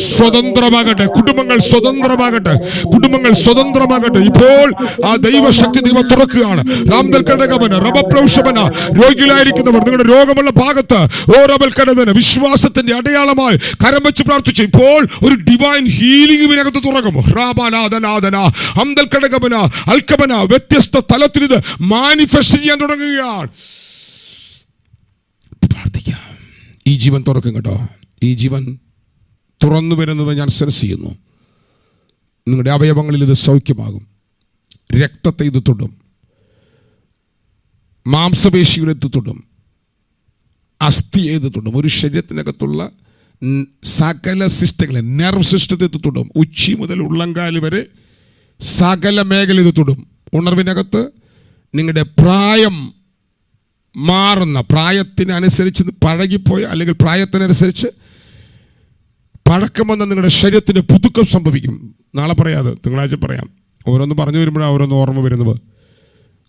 സ്വതന്ത്രമാകട്ടെ. കുടുംബങ്ങൾ സ്വതന്ത്രമാകട്ടെ. ഇപ്പോൾ ആ ദൈവശക്തി ദൈവം തുറക്കുകയാണ്. രോഗികളായിരിക്കുന്നവർ നിങ്ങളുടെ രോഗമുള്ള ഭാഗത്ത് വിശ്വാസത്തിന്റെ അടയാളമായി കരം വെച്ച് പ്രാർത്ഥിച്ചു. ഇപ്പോൾ ഒരു ഡിവൈൻ ഹീലിംഗ് ഇതിനകത്ത് തുറക്കും. വ്യത്യസ്ത തലത്തിൽ ഇത് മാനിഫെസ്റ്റ് ചെയ്യാൻ തുടങ്ങുകയാണ്. പ്രാർത്ഥിക്കാം. ഈ ജീവൻ തുറക്കും കേട്ടോ. ഈ ജീവൻ തുറന്നു വരുന്നത് ഞാൻ സെൻസ് ചെയ്യുന്നു. നിങ്ങളുടെ അവയവങ്ങളിൽ ഇത് സൗഖ്യമാകും. രക്തത്തെ ഇത് തൊടും. മാംസപേശികളെ തൊടും. അസ്ഥിയെ ഇത് തൊടും. ഒരു ശരീരത്തിനകത്തുള്ള സകല സിസ്റ്റങ്ങളെ, നെർവ് സിസ്റ്റത്തെ തൊടും. ഉച്ചി മുതൽ ഉള്ളങ്കാല് വരെ സകല മേഖല ഇത് തൊടും. ഉണർവിനകത്ത് നിങ്ങളുടെ പ്രായം മാറുന്ന, പ്രായത്തിനനുസരിച്ച് പഴകിപ്പോയ അല്ലെങ്കിൽ പ്രായത്തിനനുസരിച്ച് പഴക്കം വന്ന നിങ്ങളുടെ ശരീരത്തിന് പുതുക്കം സംഭവിക്കും. നാളെ പറയാതെ തിങ്കളാഴ്ച പറയാം. ഓരോന്ന് പറഞ്ഞു വരുമ്പോഴാണ് ഓരോന്ന് ഓർമ്മ വരുന്നത്.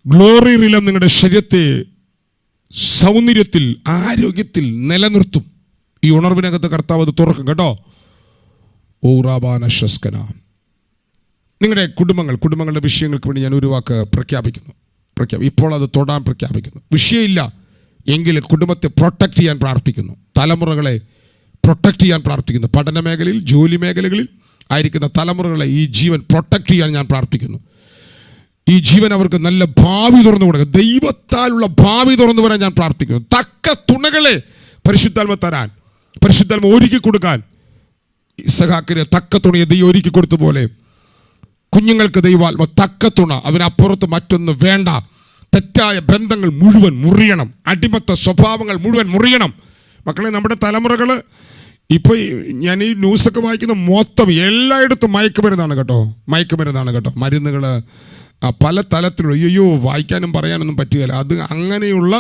ഗ്ലോറി റിലം നിങ്ങളുടെ ശരീരത്തെ സൗന്ദര്യത്തിൽ, ആരോഗ്യത്തിൽ നിലനിർത്തും. ഈ ഉണർവിനകത്ത് കർത്താവ് അത് തുറക്കും കേട്ടോ. നിങ്ങളുടെ കുടുംബങ്ങളുടെ വിഷയങ്ങൾക്ക് വേണ്ടി ഞാൻ ഒരു വാക്ക് പ്രഖ്യാപിക്കുന്നു. ഇപ്പോൾ അത് തൊടാൻ പ്രഖ്യാപിക്കുന്നു. വിഷയമില്ല എങ്കിൽ കുടുംബത്തെ പ്രൊട്ടക്റ്റ് ചെയ്യാൻ പ്രാർത്ഥിക്കുന്നു. തലമുറകളെ പ്രൊട്ടക്റ്റ് ചെയ്യാൻ പ്രാർത്ഥിക്കുന്നു. പഠന മേഖലയിൽ, ജോലി മേഖലകളിൽ ആയിരിക്കുന്ന തലമുറകളെ ഈ ജീവൻ പ്രൊട്ടക്റ്റ് ചെയ്യാൻ ഞാൻ പ്രാർത്ഥിക്കുന്നു. ഈ ജീവൻ അവർക്ക് നല്ല ഭാവി തുറന്നു കൊടുക്കുക. ദൈവത്താലുള്ള ഭാവി തുറന്നു വരാൻ ഞാൻ പ്രാർത്ഥിക്കുന്നു. തക്ക തുണകളെ പരിശുദ്ധാത്മ തരാൻ, പരിശുദ്ധാത്മ ഒരുക്കി കൊടുക്കാൻ. ഇസഹാക്കിന് തക്ക തുണയെ ദൈവം ഒരുക്കി കൊടുത്ത പോലെ കുഞ്ഞുങ്ങൾക്ക് ദൈവാത്മ തക്ക തുണ. അതിനപ്പുറത്ത് മറ്റൊന്ന് വേണ്ട. തെറ്റായ ബന്ധങ്ങൾ മുഴുവൻ മുറിയണം. അടിമത്ത സ്വഭാവങ്ങൾ മുഴുവൻ മുറിയണം. മക്കളെ, നമ്മുടെ തലമുറകൾ ഇപ്പോൾ ഞാൻ ഈ ന്യൂസൊക്കെ വായിക്കുന്ന മൊത്തം എല്ലായിടത്തും മയക്കുമരുന്നാണ് കേട്ടോ. മരുന്നുകൾ പല തലത്തിലുള്ള, വായിക്കാനും പറയാനൊന്നും പറ്റുകയില്ല. അത് അങ്ങനെയുള്ള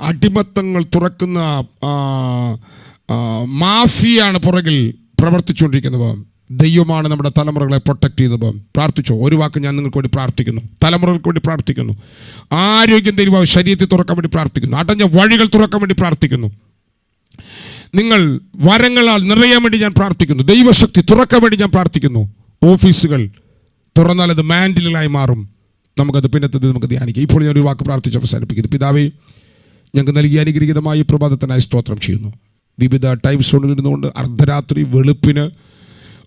അടിമത്തങ്ങൾ തുറക്കുന്ന മാഫിയാണ് പുറകിൽ പ്രവർത്തിച്ചുകൊണ്ടിരിക്കുന്നത്. ദൈവമാണ് നമ്മുടെ തലമുറകളെ പ്രൊട്ടക്റ്റ് ചെയ്തത്. പ്രാർത്ഥിച്ചോ. ഒരു വാക്ക് ഞാൻ നിങ്ങൾക്ക് വേണ്ടി പ്രാർത്ഥിക്കുന്നു. തലമുറകൾക്ക് വേണ്ടി പ്രാർത്ഥിക്കുന്നു. ആരോഗ്യം ദൈവം ശരീരത്തിൽ തുറക്കാൻ വേണ്ടി പ്രാർത്ഥിക്കുന്നു. അടഞ്ഞ വഴികൾ തുറക്കാൻ വേണ്ടി പ്രാർത്ഥിക്കുന്നു. നിങ്ങൾ വരങ്ങളാൽ നിറയാൻ വേണ്ടി ഞാൻ പ്രാർത്ഥിക്കുന്നു. ദൈവശക്തി തുറക്കാൻ വേണ്ടി ഞാൻ പ്രാർത്ഥിക്കുന്നു. ഓഫീസുകൾ തുറന്നാൽ അത് മാൻഡിലുകളായി മാറും. നമുക്കത് പിന്നത്തെ നമുക്ക് ധ്യാനിക്കാം. ഇപ്പോൾ ഞാനൊരു വാക്ക് പ്രാർത്ഥിച്ച് അവസാനിപ്പിക്കുന്നു. പിതാവേ, ഞങ്ങൾക്ക് നൽകിയ അനുഗ്രഹീതമായ പ്രഭാതത്തിനായി സ്തോത്രം ചെയ്യുന്നു. വിവിധ ടൈം സോണിൽ ഇരുന്നുകൊണ്ട് അർദ്ധരാത്രി വെളുപ്പിന്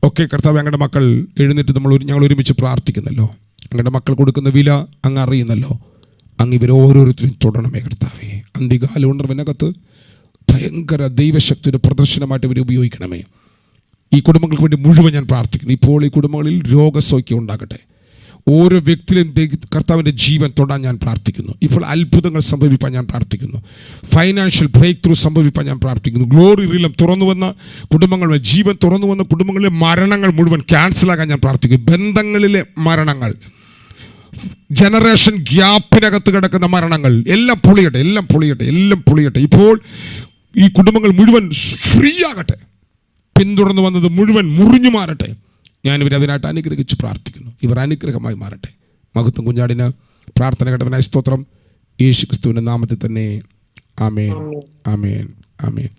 ഒക്കെ കർത്താവ് ഞങ്ങളുടെ മക്കൾ എഴുന്നേറ്റ് ഞങ്ങൾ ഒരുമിച്ച് പ്രാർത്ഥിക്കുന്നല്ലോ. ഞങ്ങളുടെ മക്കൾ കൊടുക്കുന്ന വില അങ്ങ് അറിയുന്നല്ലോ. അങ്ങ് ഇവർ ഓരോരുത്തരും തൊടണമേ കർത്താവേ. അന്തികാല ഉണർവിനകത്ത് ഭയങ്കര ദൈവശക്തിയുടെ പ്രദർശനമായിട്ട് ഇവരെ ഉപയോഗിക്കണമേ. ഈ കുടുംബങ്ങൾക്ക് വേണ്ടി മുഴുവൻ ഞാൻ പ്രാർത്ഥിക്കുന്നു. ഇപ്പോൾ ഈ കുടുംബങ്ങളിൽ രോഗസൗഖ്യം ഉണ്ടാകട്ടെ. ഓരോ വ്യക്തിയിലും കർത്താവിൻ്റെ ജീവൻ തൊടാൻ ഞാൻ പ്രാർത്ഥിക്കുന്നു. ഇപ്പോൾ അത്ഭുതങ്ങൾ സംഭവിപ്പാൻ ഞാൻ പ്രാർത്ഥിക്കുന്നു. ഫൈനാൻഷ്യൽ ബ്രേക്ക് ത്രൂ സംഭവിപ്പാൻ ഞാൻ പ്രാർത്ഥിക്കുന്നു. ഗ്ലോറി റീലം തുറന്നു വന്ന കുടുംബങ്ങളുടെ ജീവൻ തുറന്നു വന്ന കുടുംബങ്ങളിലെ മരണങ്ങൾ മുഴുവൻ ക്യാൻസലാകാൻ ഞാൻ പ്രാർത്ഥിക്കുന്നു. ബന്ധങ്ങളിലെ മരണങ്ങൾ, ജനറേഷൻ ഗ്യാപ്പിനകത്ത് കിടക്കുന്ന മരണങ്ങൾ എല്ലാം പൊളിയട്ടെ. ഇപ്പോൾ ഈ കുടുംബങ്ങൾ മുഴുവൻ ഫ്രീ ആകട്ടെ. പിന്തുടർന്ന് വന്നത് മുഴുവൻ മുറിഞ്ഞു മാറട്ടെ. ഞാനിവരെ അതിനായിട്ട് അനുഗ്രഹിച്ച് പ്രാർത്ഥിക്കുന്നു. ഇവർ അനുഗ്രഹമായി മാറട്ടെ. മഹത്വം കുഞ്ഞാടിന് പ്രാർത്ഥന കേട്ടവനായ സ്തോത്രം. യേശു ക്രിസ്തുവിൻ്റെ നാമത്തിൽ തന്നെ. ആമേൻ, ആമേൻ, ആമേൻ.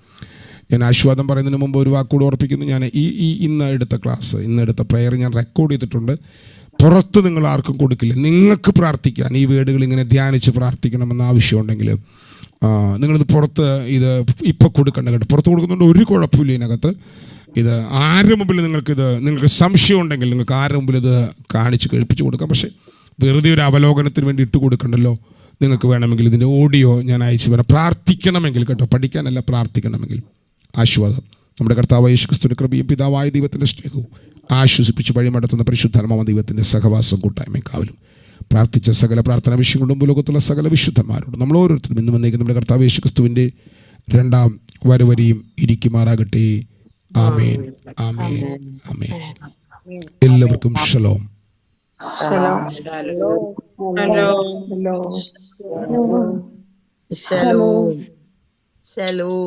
ഞാൻ ആശീർവാദം പറയുന്നതിന് മുമ്പ് ഒരു വാക്കുകൂടെ ഓർപ്പിക്കുന്നു. ഞാൻ ഇന്ന് എടുത്ത പ്രെയർ ഞാൻ റെക്കോർഡ് ചെയ്തിട്ടുണ്ട്. പുറത്ത് നിങ്ങൾ ആർക്കും കൊടുക്കില്ല. നിങ്ങൾക്ക് പ്രാർത്ഥിക്കാൻ ഈ വേർഡുകൾ ഇങ്ങനെ ധ്യാനിച്ച് പ്രാർത്ഥിക്കണമെന്ന് ആവശ്യമുണ്ടെങ്കിൽ നിങ്ങളിത് പുറത്ത് ഇത് ഇപ്പോൾ കൊടുക്കേണ്ട കേട്ടോ. പുറത്ത് കൊടുക്കുന്നുണ്ട്, ഒരു കുഴപ്പമില്ല. ഇതിനകത്ത് ഇത് ആരുടെ മുമ്പിൽ നിങ്ങൾക്ക് സംശയം ഉണ്ടെങ്കിൽ നിങ്ങൾക്ക് ആരുടെ മുമ്പിൽ ഇത് കാണിച്ച് കേൾപ്പിച്ച് കൊടുക്കാം. പക്ഷേ വെറുതെ ഒരു അവലോകനത്തിന് വേണ്ടി ഇട്ട് കൊടുക്കണ്ടല്ലോ. നിങ്ങൾക്ക് വേണമെങ്കിൽ ഇതിൻ്റെ ഓഡിയോ ഞാൻ അയച്ചു വരാം. പ്രാർത്ഥിക്കണമെങ്കിൽ കേട്ടോ, പഠിക്കാനല്ല, പ്രാർത്ഥിക്കണമെങ്കിൽ. ആശീർവാദം. നമ്മുടെ കർത്താവായ യേശു ക്രിസ്തുവിന്റെ കൃപയും പിതാവായ ദൈവത്തിൻ്റെ സ്നേഹവും ആശ്വസിപ്പിച്ച് വഴിമടത്തുന്ന പരിശുദ്ധാത്മാവായ ദൈവത്തിൻ്റെ സഹവാസം കൂട്ടായ്മയും കാവലും പ്രാർത്ഥിച്ച സകല പ്രാർത്ഥന വിഷയങ്ങളും ലോകത്തുള്ള സകല വിശുദ്ധന്മാരോട് നമ്മൾ ഓരോരുത്തരും ഇന്ന് വന്നേക്കും നമ്മുടെ കർത്താവ് യേശു ക്രിസ്തുവിൻ്റെ രണ്ടാം വരവരെയും ഇരിക്കുമാറാകട്ടെ. ആമേൻ, ആമേൻ, ആമേൻ. എല്ലാവർക്കും ഷലോം. ശലോം.